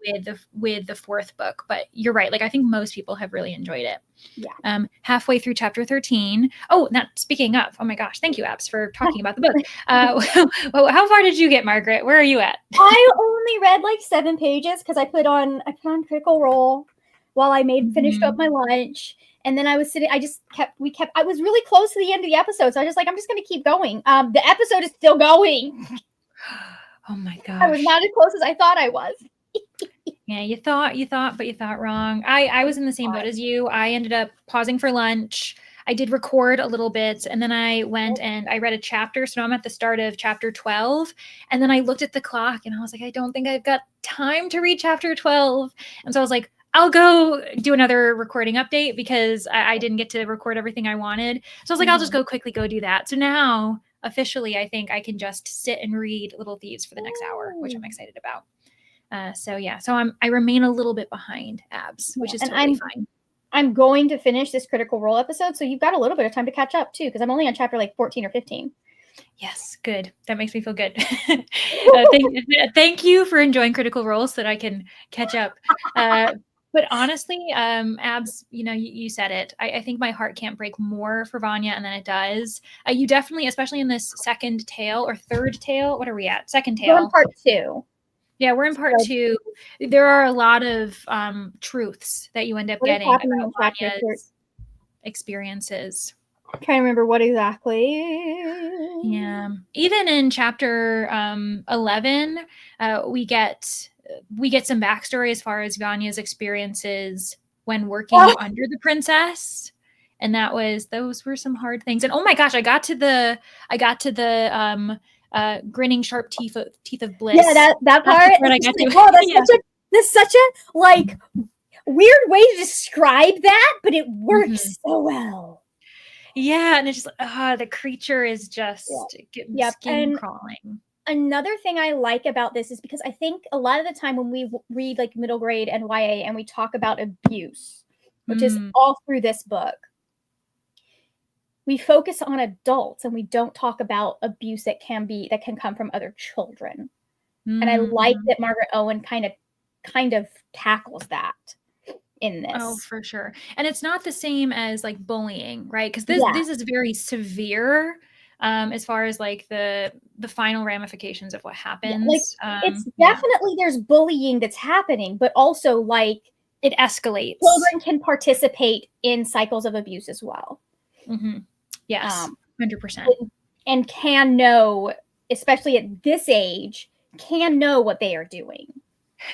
Speaker 1: with the fourth book. But you're right. Like, I think most people have really enjoyed it.
Speaker 2: Yeah.
Speaker 1: Halfway through chapter 13. Oh, not speaking of. Oh my gosh. Thank you, Abs, for talking about the book. How far did you get, Margaret? Where are you at?
Speaker 2: I only read like 7 pages because I put on Critical Role while I finished up my lunch. And then I was sitting, I was really close to the end of the episode. So I was just like, I'm just going to keep going. The episode is still going.
Speaker 1: Oh my gosh.
Speaker 2: I was not as close as I thought I was.
Speaker 1: Yeah, you thought, but you thought wrong. I was in the same boat as you. I ended up pausing for lunch. I did record a little bit, and then I went and I read a chapter. So now I'm at the start of chapter 12. And then I looked at the clock and I was like, I don't think I've got time to read chapter 12. And so I was like, I'll go do another recording update because I didn't get to record everything I wanted. So I was like, I'll just go do that. So now officially, I think I can just sit and read Little Thieves for the next hour, which I'm excited about. So I remain a little bit behind, Abs, which is totally fine.
Speaker 2: I'm going to finish this Critical Role episode, so you've got a little bit of time to catch up too, because I'm only on chapter like 14 or 15.
Speaker 1: Yes, good. That makes me feel good. Thank you for enjoying Critical Role so that I can catch up. But honestly, Abs, you said it. I think my heart can't break more for Vanya, and then it does. You definitely, especially in this second tale or third tale. What are we at? Second tale.
Speaker 2: We're in part 2.
Speaker 1: Yeah, we're in part 2. There are a lot of truths that you end up getting about Vanya's experiences.
Speaker 2: I'm trying to remember what exactly.
Speaker 1: Yeah. Even in chapter 11, we get some backstory as far as Vanya's experiences when working under the princess. And those were some hard things. And oh my gosh, I got to the grinning sharp teeth of
Speaker 2: Yeah,
Speaker 1: bliss.
Speaker 2: that
Speaker 1: That's
Speaker 2: part.
Speaker 1: the part I
Speaker 2: It's
Speaker 1: got
Speaker 2: like,
Speaker 1: to.
Speaker 2: oh,
Speaker 1: Yeah.
Speaker 2: that's such a like weird way to describe that, but it
Speaker 1: Mm-hmm.
Speaker 2: works so well.
Speaker 1: Yeah, and it's just like, the creature is
Speaker 2: Yeah.
Speaker 1: just getting
Speaker 2: Yep.
Speaker 1: skin
Speaker 2: And
Speaker 1: crawling.
Speaker 2: another thing I like about this is because I think a lot of the time when we read like middle grade and YA and we talk about abuse, which is all through this book, we focus on adults and we don't talk about abuse that can come from other children. And I like
Speaker 1: Mm-hmm.
Speaker 2: that Margaret Owen kind of tackles that in
Speaker 1: Oh,
Speaker 2: this.
Speaker 1: for sure. And it's not the same as like bullying, right? Because this
Speaker 2: Yeah.
Speaker 1: this is very severe, as far as like the final ramifications of what
Speaker 2: Yeah. Like
Speaker 1: happens.
Speaker 2: it's
Speaker 1: Yeah,
Speaker 2: definitely there's bullying that's happening, but also like
Speaker 1: it escalates.
Speaker 2: children can participate in cycles of abuse as well.
Speaker 1: Mm-hmm. Yes,
Speaker 2: Um,
Speaker 1: 100%.
Speaker 2: and can know, especially at this age, can know what they are doing.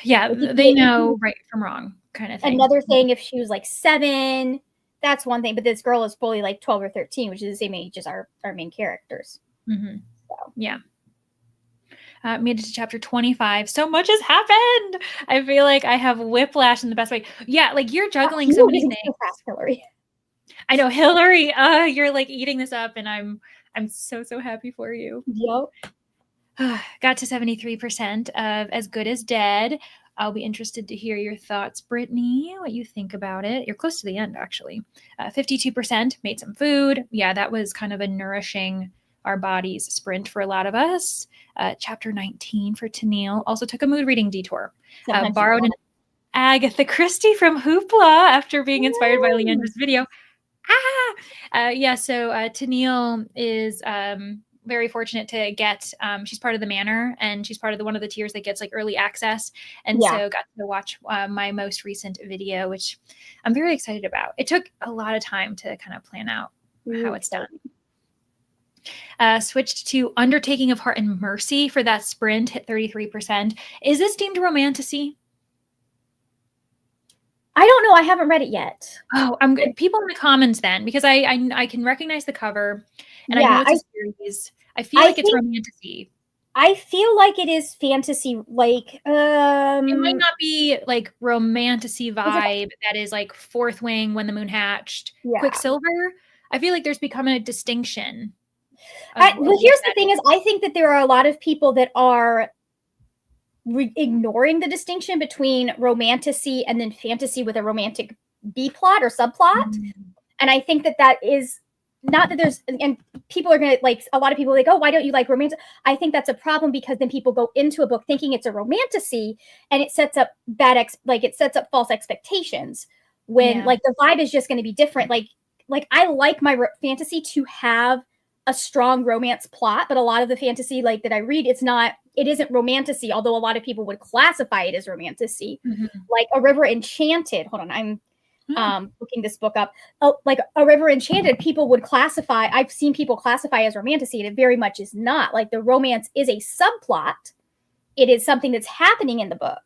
Speaker 1: Yeah,
Speaker 2: Like
Speaker 1: they know right from wrong, kind of thing.
Speaker 2: another thing, if she was like 7, that's one thing. But this girl is fully like 12 or 13, which is the same age as our main characters.
Speaker 1: Mm-hmm.
Speaker 2: So.
Speaker 1: Yeah. Made it to chapter 25. So much has happened. I feel like I have whiplash in the best way. Yeah, like you're juggling so many things.
Speaker 2: Fast, Hillary.
Speaker 1: I know, Hillary. You're like eating this up, and I'm so happy for you.
Speaker 2: Yep.
Speaker 1: Got to 73% of As Good as Dead. I'll be interested to hear your thoughts, Brittany, what you think about it. You're close to the end, actually. 52% made some food. Yeah, that was kind of a nourishing our bodies sprint for a lot of us. Chapter 19 for Tennille. Also took a mood reading detour. Borrowed an Agatha Christie from Hoopla after being inspired by Leandra's video. Yeah, so Tennille is very fortunate to get, she's part of the manor, and she's part of one of the tiers that gets like early access, and so got to watch my most recent video, which I'm very excited about. It took a lot of time to kind of plan out how it's done. Switched to Undertaking of Heart and Mercy for that sprint, hit 33%. Is this deemed romantasy?
Speaker 2: I don't know. I haven't read it yet.
Speaker 1: Oh, I'm good. People in the comments then, because I can recognize the cover, and I know it's a series. I feel like it's romantasy.
Speaker 2: I feel like it is fantasy. Like
Speaker 1: it might not be like romantasy vibe that is like Fourth Wing, When the Moon Hatched, Quicksilver. I feel like there's become a distinction.
Speaker 2: Well, here's the thing: is I think that there are a lot of people that are ignoring the distinction between romantasy and then fantasy with a romantic B plot or subplot. And I think that is not that there's, and people are going to like, a lot of people are like, oh, why don't you like romantic? I think that's a problem because then people go into a book thinking it's a romantasy and it sets up it sets up false expectations when like the vibe is just going to be different. Like I like my fantasy to have a strong romance plot, but a lot of the fantasy like that I read, it isn't romantasy, although a lot of people would classify it as romantasy. Like A River Enchanted. Hold on, I'm looking this book up. Like A River Enchanted, people would classify, I've seen people classify as romantasy, and it very much is not. Like the romance is a subplot. It is something that's happening in the book.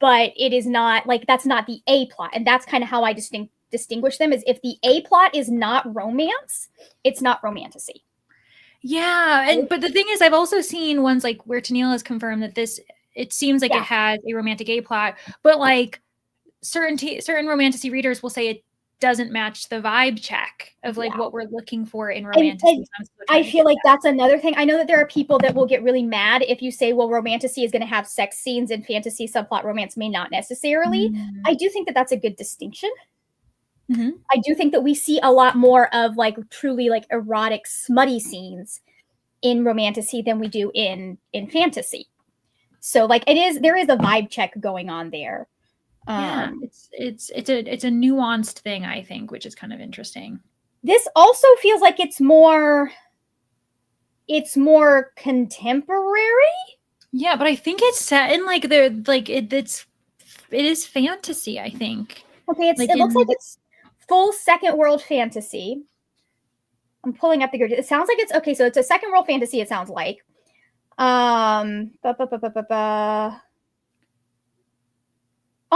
Speaker 2: But it is not, like, that's not the A plot. And that's kind of how I distinguish them, is if the A plot is not romance, it's not romantasy.
Speaker 1: Yeah, but the thing is, I've also seen ones like where Tennille has confirmed that it seems like it has a romantic A plot, but like certain romantasy readers will say it doesn't match the vibe check of like what we're looking for in romantasy.
Speaker 2: I feel like that's another thing. I know that there are people that will get really mad if you say, well, romantasy is going to have sex scenes and fantasy subplot romance may not necessarily. I do think that that's a good distinction. I do think that we see a lot more of like truly like erotic, smutty scenes in romantasy than we do in fantasy. So like there is a vibe check going on there.
Speaker 1: Yeah, it's a nuanced thing, I think, which is kind of interesting.
Speaker 2: This also feels like it's more contemporary.
Speaker 1: Yeah, but I think it's set in like it is fantasy, I think.
Speaker 2: Okay, it looks like it's full Second World fantasy. I'm pulling up the grid. It sounds like it's okay. So it's a Second World fantasy. It sounds like. Oh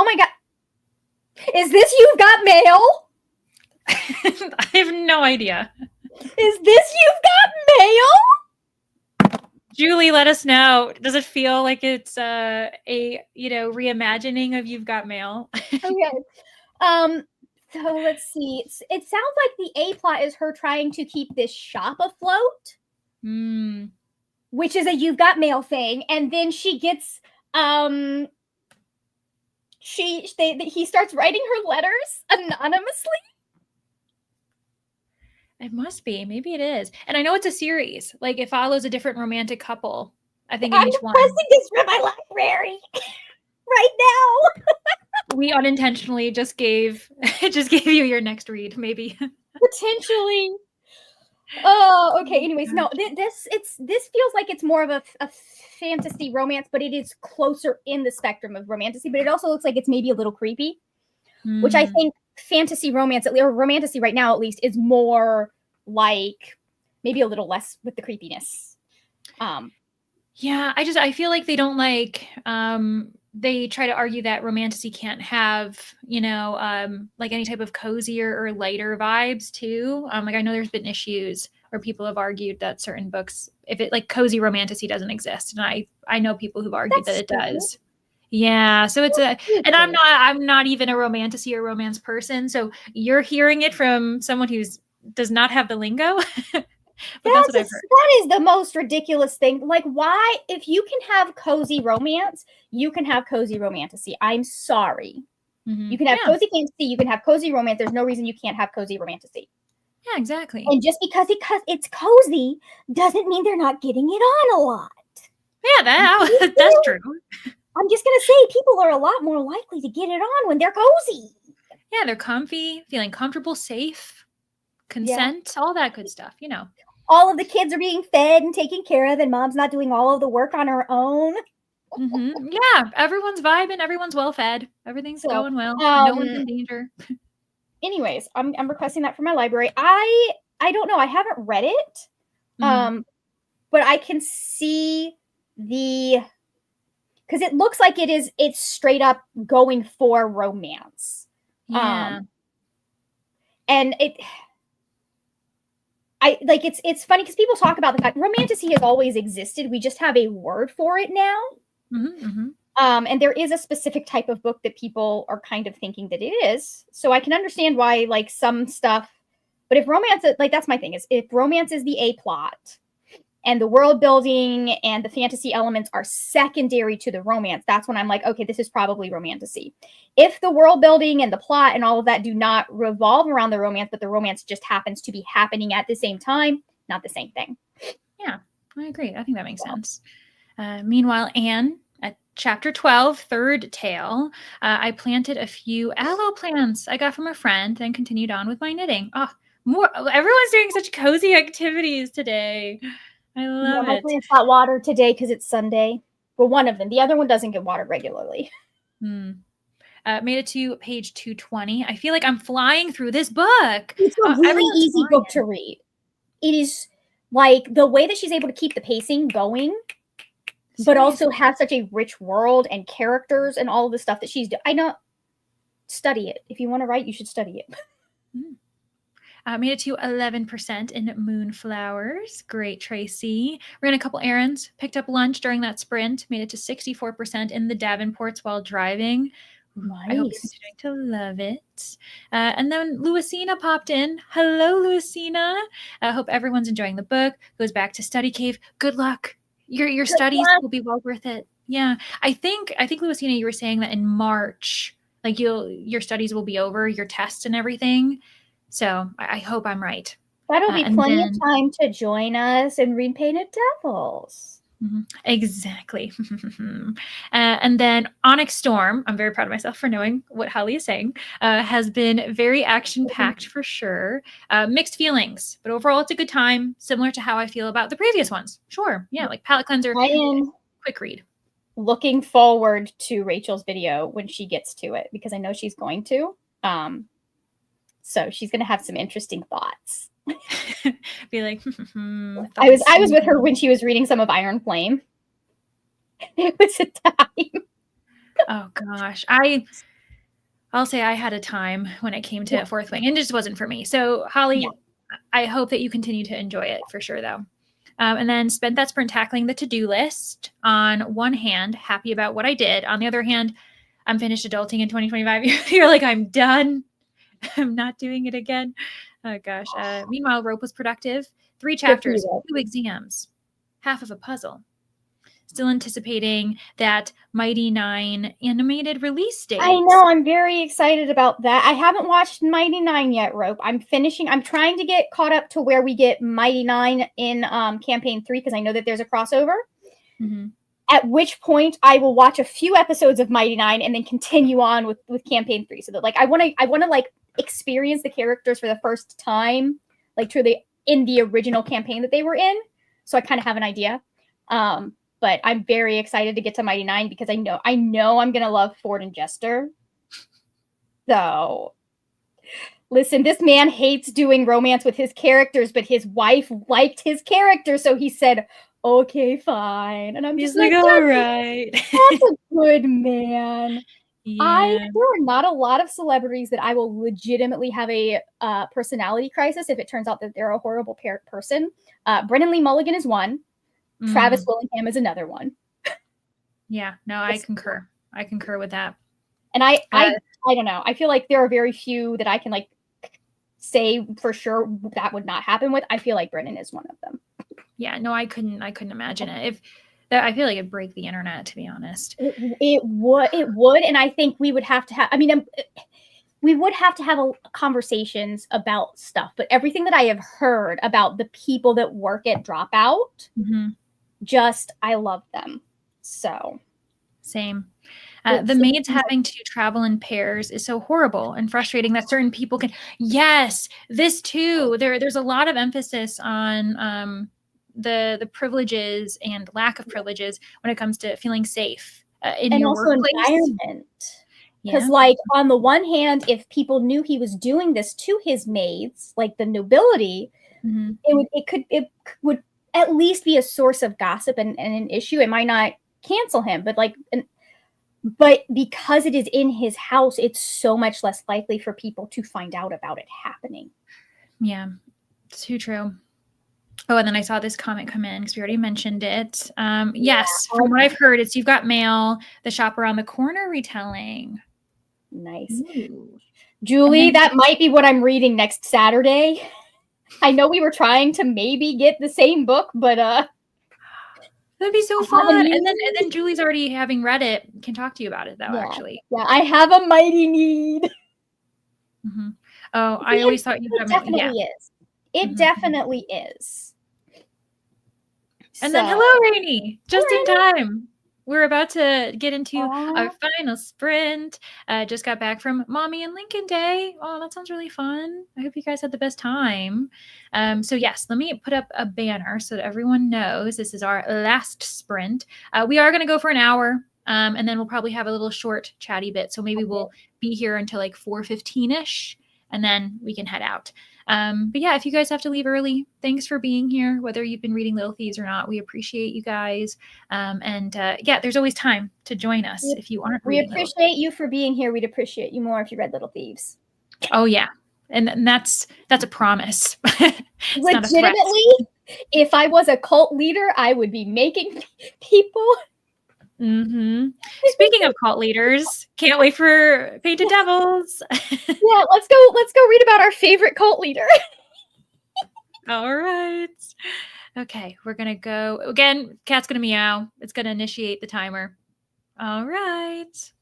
Speaker 2: my god, is this You've Got Mail?
Speaker 1: I have no idea.
Speaker 2: Is this You've Got Mail?
Speaker 1: Julie, let us know. Does it feel like it's a reimagining of You've Got Mail?
Speaker 2: Okay. So let's see. It sounds like the A plot is her trying to keep this shop afloat, which is a You've Got Mail thing, and then she gets he starts writing her letters anonymously.
Speaker 1: It must be. Maybe it is. And I know it's a series. Like it follows a different romantic couple. I think in
Speaker 2: I'm
Speaker 1: each one.
Speaker 2: requesting this from my library right now.
Speaker 1: We unintentionally just gave you your next read, maybe.
Speaker 2: Potentially. Oh, okay. Anyways, no, this feels like it's more of a fantasy romance, but it is closer in the spectrum of romantasy. But it also looks like it's maybe a little creepy, which I think fantasy romance, or romantasy right now at least, is more like maybe a little less with the creepiness.
Speaker 1: Yeah, I feel like they don't like they try to argue that romantasy can't have, like any type of cozier or lighter vibes too. Like I know there's been issues where people have argued that certain books, if it like cozy romantasy doesn't exist, and I know people who've argued that it does. Yeah, so it's and I'm not even a romantasy or romance person, so you're hearing it from someone who's does not have the lingo. But that's what I've heard.
Speaker 2: That is the most ridiculous thing. Like, why, if you can have cozy romance, you can have cozy romantasy. I'm sorry. You can have cozy fantasy, you can have cozy romance. There's no reason you can't have cozy romantasy.
Speaker 1: Yeah, exactly.
Speaker 2: And just because it's cozy doesn't mean they're not getting it on a lot.
Speaker 1: Yeah, that's true.
Speaker 2: I'm just going to say people are a lot more likely to get it on when they're cozy.
Speaker 1: Yeah, they're comfy, feeling comfortable, safe, consent, all that good stuff,
Speaker 2: All of the kids are being fed and taken care of, and mom's not doing all of the work on her own.
Speaker 1: Yeah, everyone's vibing, everyone's well fed, everything's going well, no one's in danger.
Speaker 2: Anyways, I'm requesting that from my library. I don't know, I haven't read it, but I can see because it looks like it's straight up going for romance.
Speaker 1: Yeah.
Speaker 2: And it's funny because people talk about the fact romantasy has always existed. We just have a word for it now. And there is a specific type of book that people are kind of thinking that it is. So I can understand why like some stuff, but if romance, like that's my thing, is if romance is the A plot and the world building and the fantasy elements are secondary to the romance, that's when I'm like, okay, this is probably romantasy. If the world building and the plot and all of that do not revolve around the romance, but the romance just happens to be happening at the same time, not the same thing.
Speaker 1: Yeah, I agree. I think that makes sense. Meanwhile, Anne, at chapter 12, third tale, I planted a few aloe plants I got from a friend, then continued on with my knitting. Oh, everyone's doing such cozy activities today. I love it.
Speaker 2: My plants got watered today because it's Sunday. Well, one of them. The other one doesn't get watered regularly.
Speaker 1: Made it to page 220. I feel like I'm flying through this book.
Speaker 2: It's a really easy book to read. It is like the way that she's able to keep the pacing going, but also have such a rich world and characters and all of the stuff that she's doing. I know. Study it. If you want to write, you should study it.
Speaker 1: Made it to 11% in Moonflowers. Great, Tracy. Ran a couple errands, picked up lunch during that sprint, made it to 64% in the Davenports while driving. Nice. I hope you're continuing to love it. And then Louisina popped in. Hello, Louisina. I hope everyone's enjoying the book. Goes back to study cave. Good luck. Your studies will be well worth it. Yeah. I think Louisina, you were saying that in March, like your studies will be over, your tests and everything. So I hope I'm right.
Speaker 2: That'll be plenty of time to join us and read Painted Devils.
Speaker 1: Exactly. And then Onyx Storm, I'm very proud of myself for knowing what Holly is saying, has been very action-packed for sure. Mixed feelings, but overall it's a good time, similar to how I feel about the previous ones. Sure. Yeah, like palette cleanser, quick read.
Speaker 2: Looking forward to Rachel's video when she gets to it, because I know she's going to. So she's going to have some interesting thoughts.
Speaker 1: Be like,
Speaker 2: I was with her when she was reading some of Iron Flame. It was a time.
Speaker 1: Oh gosh, I'll say I had a time when it came
Speaker 2: Yeah.
Speaker 1: to Fourth Wing, and it just wasn't for me. So,
Speaker 2: Yeah.
Speaker 1: Holly, I hope that you continue to enjoy it for sure, though. And then spent that sprint tackling the to-do list. On one hand, happy about what I did. On the other hand, I'm finished adulting in 2025. You're like, I'm done. I'm not doing it again. Oh gosh. Meanwhile, Rope was productive. 3
Speaker 2: Good for you,
Speaker 1: chapters,
Speaker 2: though.
Speaker 1: 2 exams, half of a puzzle. Still anticipating that Mighty Nine animated release
Speaker 2: I
Speaker 1: date.
Speaker 2: know, I'm very excited about that. I haven't watched Mighty Nine yet, Rope. I'm trying to get caught up to where we get Mighty Nine in campaign 3 because I know that there's a crossover.
Speaker 1: Mm-hmm.
Speaker 2: At which point I will watch a few episodes of Mighty Nine and then continue on with campaign 3. So that like I wanna like experience the characters for the first time, like truly in the original campaign that they were in. So I kind of have an idea. But I'm very excited to get to Mighty Nine because I know I'm gonna love Ford and Jester. So listen, this man hates doing romance with his characters, but his wife liked his character, so he said, "Okay, fine." And I'm
Speaker 1: He's
Speaker 2: just
Speaker 1: like,
Speaker 2: like,
Speaker 1: all right.
Speaker 2: that's a good man.
Speaker 1: Yeah.
Speaker 2: There are not a lot of celebrities that I will legitimately have a personality crisis if it turns out that they're a horrible person. Brennan Lee Mulligan is one. Travis Willingham is another one.
Speaker 1: Yeah. No, I concur. I concur with that.
Speaker 2: And I don't know. I feel like there are very few that I can like say for sure that would not happen with. I feel like Brennan is one of them.
Speaker 1: Yeah. No, I couldn't imagine it. If that, I feel like it'd break the internet, to be honest.
Speaker 2: It would, and I think we would have to have. I mean, we would have to have conversations about stuff. But everything that I have heard about the people that work at Dropout, just I love them. So
Speaker 1: same. The maids having to travel in pairs is so horrible and frustrating that certain people can. Yes, this too. There's a lot of emphasis on the privileges and lack of privileges when it comes to feeling safe in
Speaker 2: and
Speaker 1: your
Speaker 2: also
Speaker 1: workplace.
Speaker 2: environment. Because,
Speaker 1: Yeah.
Speaker 2: like, on the one hand, if people knew he was doing this to his maids, like the nobility, it would at least be a source of gossip and an issue. It might not cancel him, but but because it is in his house, it's so much less likely for people to find out about it happening.
Speaker 1: Yeah, it's too true. Oh, and then I saw this comment come in because we already mentioned it. Yes, from what I've heard, it's You've Got Mail, the Shop Around the Corner retelling.
Speaker 2: Nice.
Speaker 1: Ooh.
Speaker 2: Julie, that might be what I'm reading next Saturday. I know we were trying to maybe get the same book, but
Speaker 1: that'd be so fun. And then Julie's already having read it, can talk to you about it though, actually.
Speaker 2: Yeah, I have a mighty need.
Speaker 1: Oh, I always thought You've Got Mail.
Speaker 2: Definitely is. It definitely is.
Speaker 1: And then hello, Rainey, just in time. We're about to get into our final sprint. Just got back from Mommy and Lincoln Day. Oh, that sounds really fun. I hope you guys had the best time. So yes, let me put up a banner so that everyone knows this is our last sprint. We are going to go for an hour, and then we'll probably have a little short chatty bit. So maybe we'll be here until like 4:15ish, and then we can head out. But yeah, if you guys have to leave early, thanks for being here. Whether you've been reading Little Thieves or not, we appreciate you guys. Yeah, there's always time to join us if you aren't reading.
Speaker 2: We appreciate you for being here. We'd appreciate you more if you read Little Thieves.
Speaker 1: Oh yeah, and that's a promise.
Speaker 2: Legitimately, if I was a cult leader, I would be making people.
Speaker 1: Speaking of cult leaders, can't wait for Painted Devils.
Speaker 2: Yeah, let's go read about our favorite cult leader.
Speaker 1: All right. Okay, we're gonna go again. Cat's gonna meow. It's gonna initiate the timer. All right.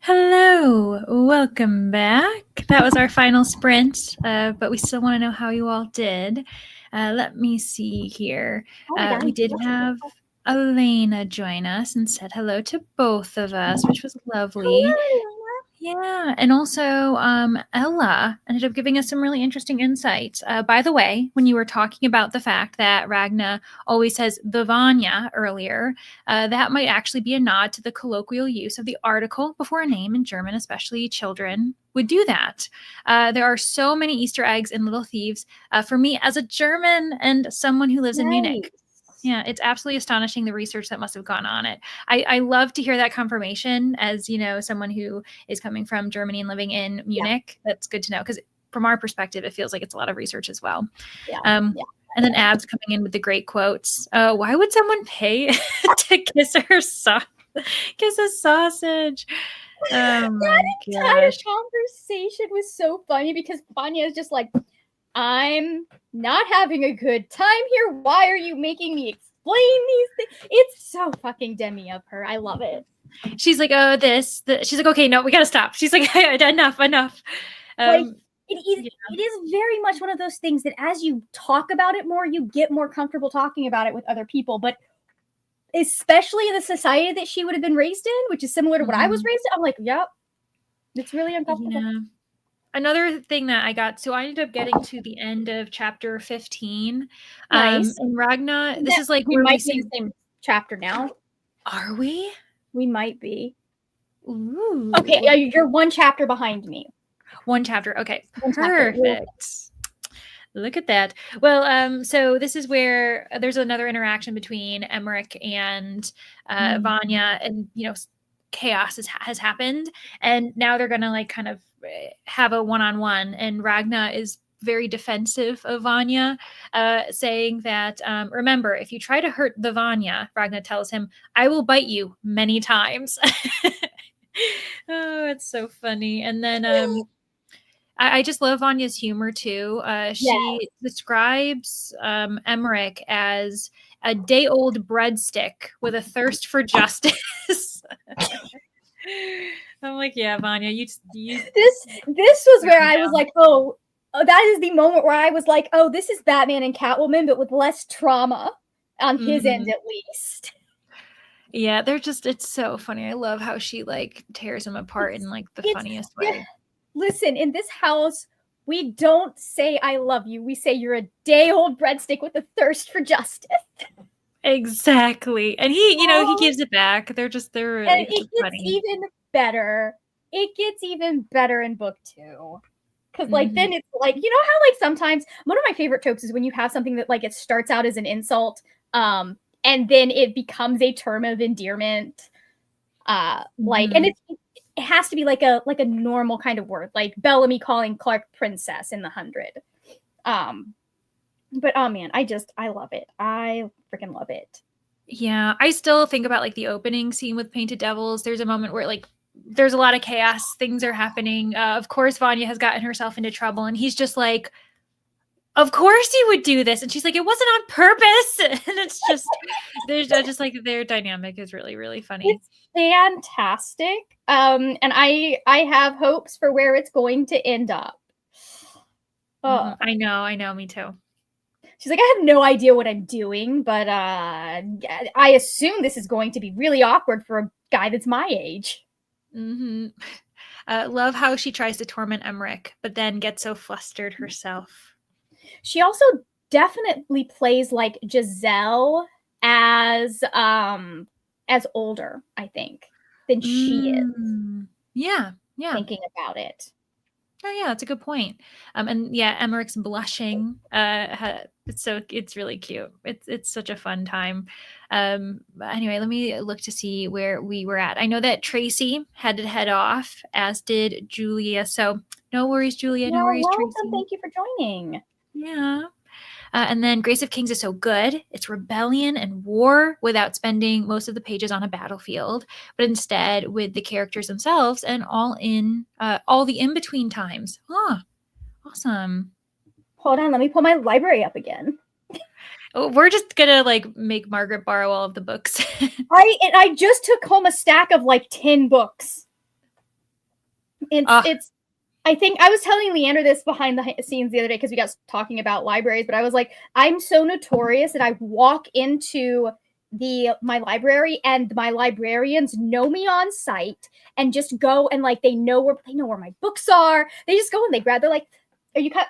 Speaker 1: Hello, welcome back. That was our final sprint, but we still want to know how you all did. Let me see here.
Speaker 2: Oh my God.
Speaker 1: We did have Elena join us and said hello to both of us, which was lovely.
Speaker 2: Hello.
Speaker 1: Yeah, and also Ella ended up giving us some really interesting insights. By the way, when you were talking about the fact that Ragna always says the Vanya earlier, that might actually be a nod to the colloquial use of the article before a name in German, especially children would do that. There are so many Easter eggs in Little Thieves. For me, as a German and someone who lives in Munich, yeah, it's absolutely astonishing the research that must have gone on it. I love to hear that confirmation as, someone who is coming from Germany and living in Munich. Yeah. That's good to know because from our perspective, it feels like it's a lot of research as well.
Speaker 2: Yeah.
Speaker 1: And then Abs coming in with the great quotes. Why would someone pay to kiss a sausage? Oh my
Speaker 2: entire
Speaker 1: gosh.
Speaker 2: conversation was so funny because Vanya is just like, I'm not having a good time here. Why are you making me explain these things? It's so fucking Demi of her. I love it.
Speaker 1: She's like, oh, she's like, okay, no, we gotta stop. She's like, enough.
Speaker 2: Like, it is very much one of those things that as you talk about it more, you get more comfortable talking about it with other people. But especially in the society that she would have been raised in, which is similar to what I was raised in, I'm like, yep, it's really uncomfortable.
Speaker 1: Yeah. Another thing that I got, so I ended up getting to the end of chapter 15.
Speaker 2: Nice.
Speaker 1: And Ragna, this is like
Speaker 2: we
Speaker 1: where
Speaker 2: might
Speaker 1: we
Speaker 2: be
Speaker 1: see.
Speaker 2: in the same chapter now.
Speaker 1: Are we?
Speaker 2: We might be.
Speaker 1: Ooh.
Speaker 2: Okay, you're one chapter behind me.
Speaker 1: One chapter. Okay, perfect. Look at that. Well, so this is where there's another interaction between Emmerich and Vanya, and chaos has happened, and now they're gonna like kind of have a one-on-one, and Ragna is very defensive of Vanya, saying that remember, if you try to hurt the Vanya, Ragna tells him, I will bite you many times. Oh, it's so funny. And then I just love Vanya's humor too. She describes Emmerich as a day-old breadstick with a thirst for justice. I'm like, yeah, Vanya, you.
Speaker 2: This was where I was like, oh, that is the moment where I was like, oh, this is Batman and Catwoman, but with less trauma on his end, at least.
Speaker 1: Yeah, it's so funny. I love how she like tears him apart in like the funniest way.
Speaker 2: Listen, in this house, we don't say I love you. We say you're a day-old breadstick with a thirst for justice.
Speaker 1: Exactly. And he gives it back. They're really
Speaker 2: and it gets
Speaker 1: funny.
Speaker 2: Even better. It gets even better in book 2. Because like then it's like, you know how like sometimes one of my favorite tropes is when you have something that like it starts out as an insult, and then it becomes a term of endearment. Like, and it has to be like a normal kind of word, like Bellamy calling Clark princess in the 100. But oh man, I love it. I freaking love it.
Speaker 1: Yeah, I still think about like the opening scene with Painted Devils. There's a moment where like there's a lot of chaos, things are happening. Of course, Vanya has gotten herself into trouble, and he's just like, of course you would do this. And she's like, it wasn't on purpose. And it's just, there's just like their dynamic is really, really funny.
Speaker 2: It's fantastic. And I have hopes for where it's going to end up.
Speaker 1: I know, me too.
Speaker 2: She's like, I have no idea what I'm doing, but I assume this is going to be really awkward for a guy that's my age.
Speaker 1: Love how she tries to torment Emmerich, but then gets so flustered herself.
Speaker 2: She also definitely plays like Giselle as older, I think, than she is.
Speaker 1: Yeah.
Speaker 2: Thinking about it.
Speaker 1: Oh yeah, that's a good point. And yeah, Emmerich's blushing. It's really cute. It's such a fun time. Anyway, let me look to see where we were at. I know that Tracy had to head off, as did Julia. So no worries, Julia. No worries,
Speaker 2: welcome.
Speaker 1: Tracy.
Speaker 2: Thank you for joining.
Speaker 1: Yeah. And then Grace of Kings is so good. It's rebellion and war without spending most of the pages on a battlefield, but instead with the characters themselves and all the in-between times. Ah, awesome.
Speaker 2: Hold on, let me pull my library up again.
Speaker 1: We're just gonna like make Margaret borrow all of the books.
Speaker 2: I just took home a stack of like 10 books.
Speaker 1: Oh,
Speaker 2: It's I think I was telling Leander this behind the scenes the other day because we got talking about libraries, but I was like, I'm so notorious that I walk into my library and my librarians know me on site and just go and like they know where my books are. They just go and they grab. They're like, "Are you cut?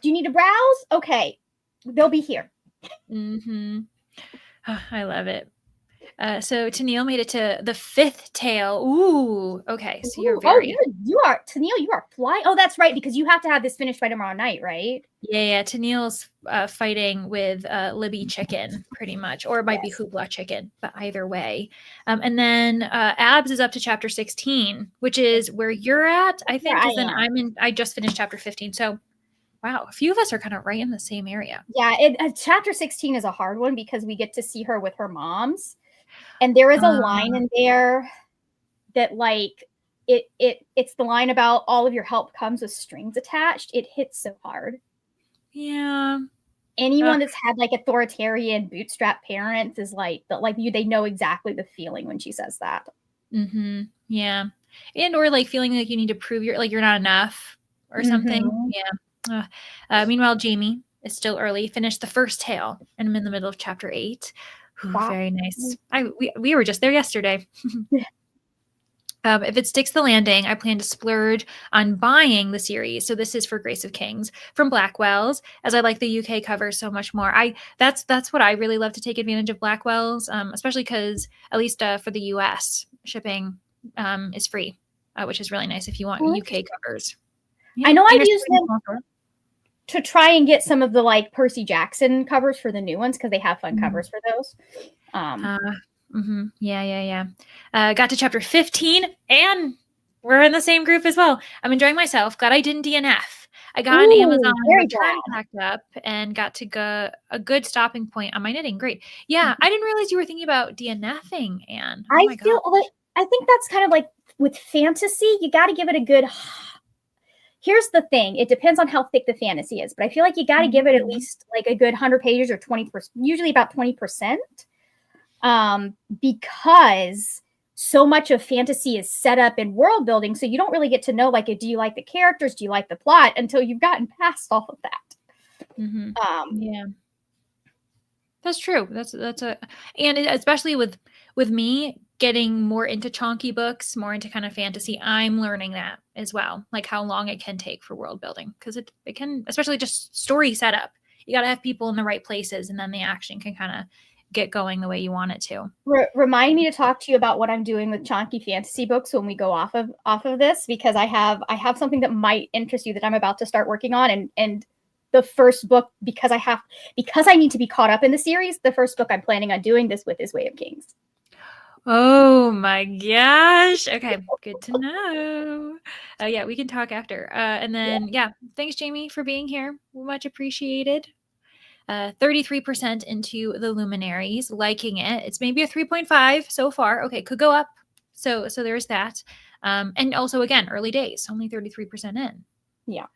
Speaker 2: Do you need to browse? Okay, they'll be here."
Speaker 1: mm-hmm. Oh, I love it. So Tennille made it to the 5th tale. Ooh, okay. So you're
Speaker 2: Ooh, oh,
Speaker 1: very
Speaker 2: you are Tennille. You are flying. Oh, that's right, because you have to have this finished by tomorrow night, right?
Speaker 1: yeah. Tennille's fighting with Libby Chicken, pretty much, or it might be
Speaker 2: Yes.
Speaker 1: Hoopla Chicken, but either way. And then Abs is up to chapter 16, which is where you're at, I
Speaker 2: Where
Speaker 1: think,
Speaker 2: I
Speaker 1: because then
Speaker 2: am.
Speaker 1: I just finished chapter 15. So wow, a few of us are kind of right in the same area.
Speaker 2: Yeah, chapter 16 is a hard one because we get to see her with her moms. And there is a line in there that like it's the line about all of your help comes with strings attached. It hits so hard.
Speaker 1: Yeah.
Speaker 2: Anyone that's had like authoritarian bootstrap parents is like they know exactly the feeling when she says that.
Speaker 1: Mm-hmm. Yeah. And or like feeling like you need to prove you're not enough or something.
Speaker 2: Mm-hmm.
Speaker 1: Yeah. Meanwhile, Jamie is still early, finished the first tale, and I'm in the middle of chapter 8. Ooh,
Speaker 2: Wow.
Speaker 1: very nice. We were just there yesterday. If it sticks the landing, I plan to splurge on buying the series. So this is for Grace of Kings from Blackwell's, as I like the UK cover so much more. That's what I really love to take advantage of Blackwell's, especially because at least for the US shipping is free, which is really nice if you want
Speaker 2: Oh,
Speaker 1: UK covers.
Speaker 2: I
Speaker 1: Yeah,
Speaker 2: know
Speaker 1: and
Speaker 2: I've
Speaker 1: you're
Speaker 2: used
Speaker 1: supporting a
Speaker 2: them
Speaker 1: small store.
Speaker 2: to try and get some of the like Percy Jackson covers for the new ones because they have fun
Speaker 1: Mm.
Speaker 2: covers for those.
Speaker 1: Uh, Yeah. Got to chapter 15, and we're in the same group as well. I'm enjoying myself. Glad I didn't DNF. I got an Amazon
Speaker 2: Ooh, very
Speaker 1: return
Speaker 2: glad.
Speaker 1: packed up and got to go a good stopping point on my knitting. Great. Yeah, I didn't realize you were thinking about DNFing, Anne. Oh
Speaker 2: I
Speaker 1: my
Speaker 2: feel like
Speaker 1: gosh.
Speaker 2: I think that's kind of like with fantasy, you got to give it a good. Here's the thing: it depends on how thick the fantasy is, but I feel like you got to give it at
Speaker 1: Mhm.
Speaker 2: least like a good 100 pages or 20%, usually about 20%, because so much of fantasy is set up in world building, so you don't really get to know like, do you like the characters, do you like the plot, until you've gotten past all of that.
Speaker 1: Mhm.
Speaker 2: Um,
Speaker 1: Yeah. That's true. That's a and especially with me getting more into chonky books, more into kind of fantasy, I'm learning that as well, like how long it can take for world building because it can, especially just story setup. You got to have people in the right places, and then the action can kind of get going the way you want it to.
Speaker 2: Remind me to talk to you about what I'm doing with chonky fantasy books when we go off of this, because I have something that might interest you that I'm about to start working on, and the first book, because I need to be caught up in the series, the first book I'm planning on doing this with is Way of Kings.
Speaker 1: Oh my gosh. Okay, good to know. Yeah, we can talk after. And
Speaker 2: Yeah.
Speaker 1: then yeah, thanks Jamie for being here. Much appreciated. 33% into the luminaries, liking it. It's maybe a 3.5 so far. Okay, could go up. So there's that. And also again, early days, only 33% in.
Speaker 2: Yeah.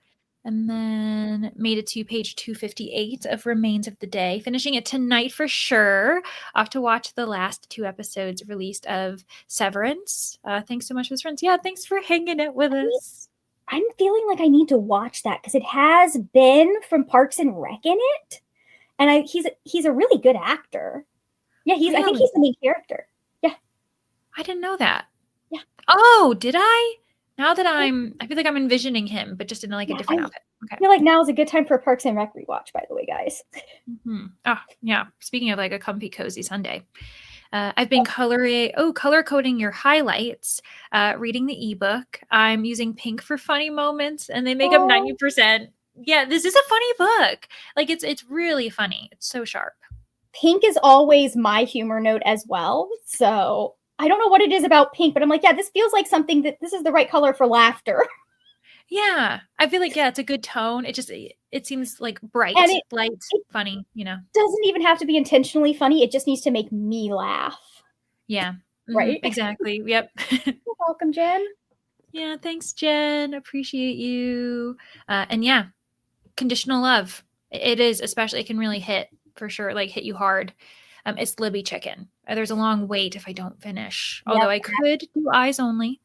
Speaker 1: And then made it to page 258 of Remains of the Day, finishing it tonight for sure. Off to watch the last 2 episodes released of Severance. Thanks so much for this, friends. Yeah, thanks for hanging out with us.
Speaker 2: I'm feeling like I need to watch that because it has Ben from Parks and Rec in it, and he's a really good actor. Yeah, I think
Speaker 1: Really?
Speaker 2: he's the main character. Yeah,
Speaker 1: I didn't know that.
Speaker 2: yeah,
Speaker 1: Oh, did I? Now that I feel like I'm envisioning him, but just in like a
Speaker 2: yeah. I
Speaker 1: different outfit. Okay.
Speaker 2: feel like now is a good time for a Parks and Rec rewatch. By the way, guys.
Speaker 1: Mm-hmm. Oh, yeah. Speaking of like a comfy, cozy Sunday, I've been color coding your highlights, reading the ebook. I'm using pink for funny moments, and they make up
Speaker 2: Oh,
Speaker 1: 90%. Yeah, this is a funny book. Like it's really funny. It's so sharp.
Speaker 2: pink is always my humor note as well. So I don't know what it is about pink, but I'm like, yeah, this feels like something that this is the right color for laughter.
Speaker 1: Yeah, I feel like yeah, it's a good tone. It seems like
Speaker 2: And
Speaker 1: bright, light,
Speaker 2: it
Speaker 1: funny.
Speaker 2: doesn't even have to be intentionally funny. It just needs to make me laugh.
Speaker 1: Yeah,
Speaker 2: Right?
Speaker 1: exactly. Yep.
Speaker 2: You're welcome, Jen.
Speaker 1: Yeah, thanks, Jen. Appreciate you. And yeah, conditional love. It is, especially, it can really hit for sure, like hit you hard. It's Libby Chicken. There's a long wait if I don't finish. Although
Speaker 2: Yep.
Speaker 1: I could do eyes only.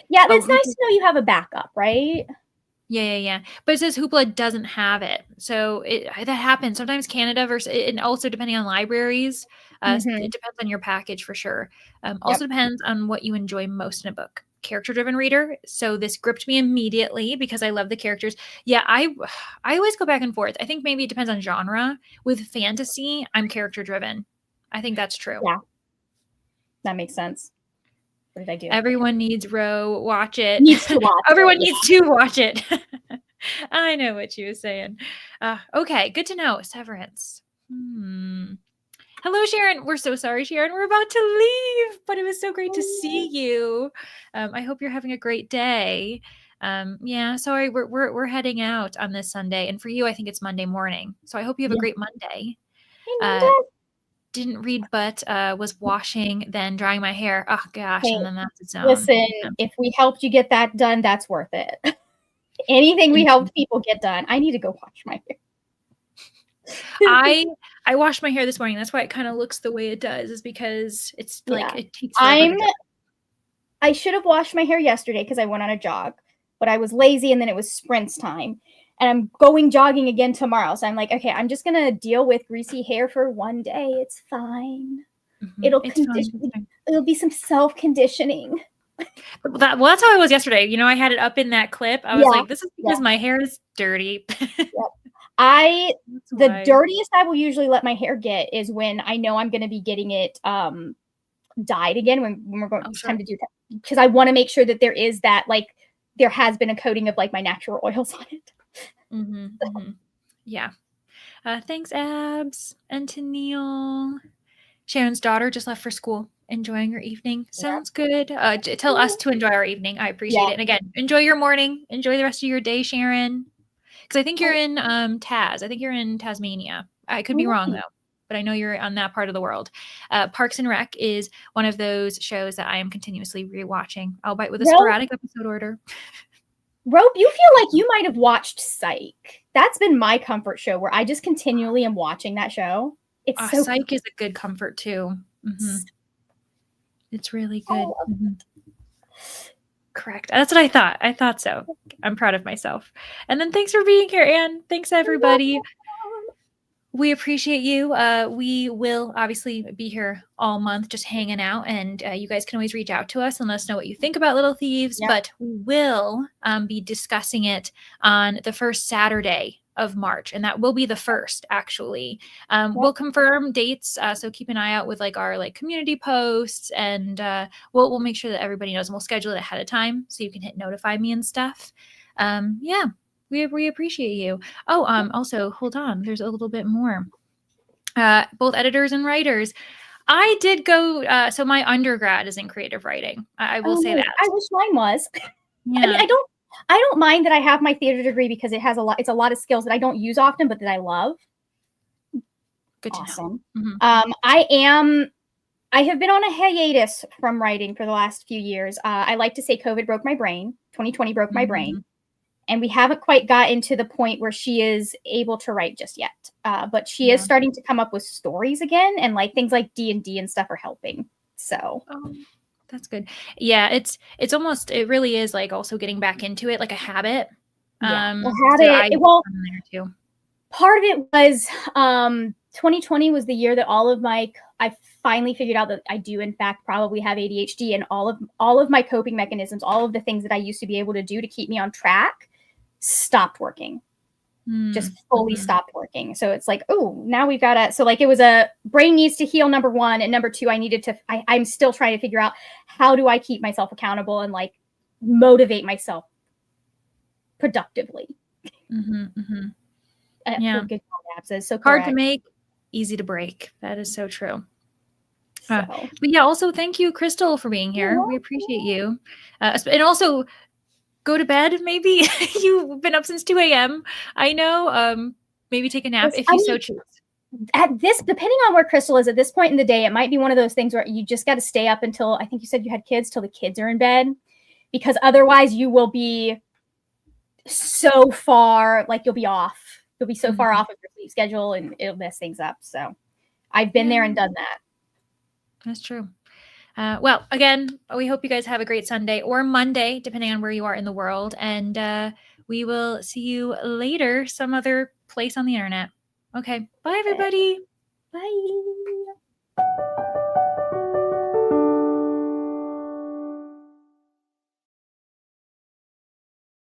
Speaker 2: Yeah,
Speaker 1: Oh,
Speaker 2: it's nice to know you have a backup, right?
Speaker 1: yeah. But it says Hoopla doesn't have it, so that happens sometimes. Canada versus, and also depending on libraries,
Speaker 2: Mhm.
Speaker 1: it depends on your package for sure. Also
Speaker 2: Yep.
Speaker 1: depends on what you enjoy most in a book. Character-driven reader, so this gripped me immediately because I love the characters. Yeah, I always go back and forth. I think maybe it depends on genre. With fantasy, I'm character-driven. I think that's true.
Speaker 2: Yeah. That makes sense. What did I do?
Speaker 1: Everyone needs Row. Watch it.
Speaker 2: Needs to watch it,
Speaker 1: Everyone
Speaker 2: yeah.
Speaker 1: needs to watch it. I know what you were saying. Okay, good to know. Severance. Hello, Sharon. We're so sorry, Sharon. We're about to leave, but it was so great to see you. I hope you're having a great day. Yeah, sorry, we're heading out on this Sunday, and for you, I think it's Monday morning. So I hope you have a
Speaker 2: Yeah.
Speaker 1: great Monday.
Speaker 2: Hey,
Speaker 1: Uh,
Speaker 2: Monday.
Speaker 1: didn't read, but was washing, then drying my hair. Oh gosh,
Speaker 2: Hey,
Speaker 1: and then that's its own.
Speaker 2: listen, if we helped you get that done, that's worth it. Anything we helped people get done. I need to go wash my hair.
Speaker 1: I I washed my hair this morning. That's why it kind of looks the way it does, is because it's like
Speaker 2: Yeah.
Speaker 1: it takes forever to dry.
Speaker 2: I should have washed my hair yesterday because I went on a jog, but I was lazy and then it was sprints time. And I'm going jogging again tomorrow. So I'm like, okay, I'm just gonna deal with greasy hair for one day. It's fine. It'll
Speaker 1: It's fine.
Speaker 2: condition, it'll be some self-conditioning.
Speaker 1: Well, that's how I was yesterday. I had it up in that clip. I was
Speaker 2: Yeah.
Speaker 1: like, this is
Speaker 2: Yeah.
Speaker 1: because my hair is dirty.
Speaker 2: Yep.
Speaker 1: That's
Speaker 2: The
Speaker 1: why.
Speaker 2: dirtiest I will usually let my hair get is when I know I'm gonna be getting it dyed again when we're going,
Speaker 1: Oh,
Speaker 2: it's
Speaker 1: sure.
Speaker 2: time to do that, because I want to make sure that there is that, like, there has been a coating of like my natural oils on it.
Speaker 1: Yeah. Thanks, Abs and Tennille. Sharon's daughter just left for school. Enjoying her evening.
Speaker 2: Yeah.
Speaker 1: Sounds good. Tell us to enjoy our evening. I appreciate
Speaker 2: Yeah.
Speaker 1: it. And again, enjoy your morning. Enjoy the rest of your day, Sharon. Because I think you're
Speaker 2: Oh,
Speaker 1: in I think you're in Tasmania. I could be wrong
Speaker 2: nice.
Speaker 1: though, but I know you're on that part of the world. Parks and Rec is one of those shows that I am continuously rewatching, albeit with a
Speaker 2: Rope,
Speaker 1: sporadic episode order.
Speaker 2: Rope, you feel like you might have watched Psych. That's been my comfort show where I just continually am watching that show. It's so
Speaker 1: Psych is a good comfort too. It's really good. Correct. That's what I thought. I thought so. I'm proud of myself. And then thanks for being here, Anne. Thanks, everybody. We appreciate you. We will obviously be here all month just hanging out, and you guys can always reach out to us and let us know what you think about Little Thieves.
Speaker 2: Yeah.
Speaker 1: But we will be discussing it on the first Saturday of March, and that will be the first, actually. We'll confirm dates, so keep an eye out with like our community posts, and we'll make sure that everybody knows, and we'll schedule it ahead of time so you can hit notify me and stuff. Yeah. We appreciate you. Oh, also, hold on. There's a little bit more. Both editors and writers. I did go. So my undergrad is in creative writing. I will say
Speaker 2: nice.
Speaker 1: that.
Speaker 2: I wish mine was. I mean,
Speaker 1: Yeah.
Speaker 2: I don't mind that I have my theater degree because it has a lot. It's a lot of skills that I don't use often, but that I love.
Speaker 1: Good to
Speaker 2: Awesome.
Speaker 1: know.
Speaker 2: I have been on a hiatus from writing for the last few years. I like to say COVID broke my brain. 2020 broke my brain. And we haven't quite gotten to the point where she is able to write just yet. But she is starting to come up with stories again, and like things like D&D and stuff are helping. So
Speaker 1: that's good. Yeah, it's almost, it really is like also getting back into it, like a habit.
Speaker 2: Yeah,
Speaker 1: So I'm there too.
Speaker 2: Part of it was 2020 was the year that I finally figured out that I do in fact probably have ADHD, and all of my coping mechanisms, all of the things that I used to be able to do to keep me on track stopped working. Just fully stopped working. So it's like, oh, now we've got to, so like it was a brain needs to heal, number one, and number two, I'm still trying to figure out how do I keep myself accountable and like motivate myself productively.
Speaker 1: Yeah.
Speaker 2: Good apps is so
Speaker 1: hard to make, easy to break. That is so true. But yeah, also thank you, Crystal, for being here. We appreciate you. And also go to bed, maybe. You've been up since 2 a.m. I know. Maybe take a nap if you so choose.
Speaker 2: Depending on where Crystal is at this point in the day, it might be one of those things where you just got to stay up until, I think you said you had kids, till the kids are in bed, because otherwise you will be so far, like you'll be off. You'll be so far off of your sleep schedule and it'll mess things up. So I've been there and done that.
Speaker 1: That's true. Well, again, we hope you guys have a great Sunday or Monday, depending on where you are in the world. And we will see you later, some other place on the internet. Okay. Bye, everybody.
Speaker 2: Bye.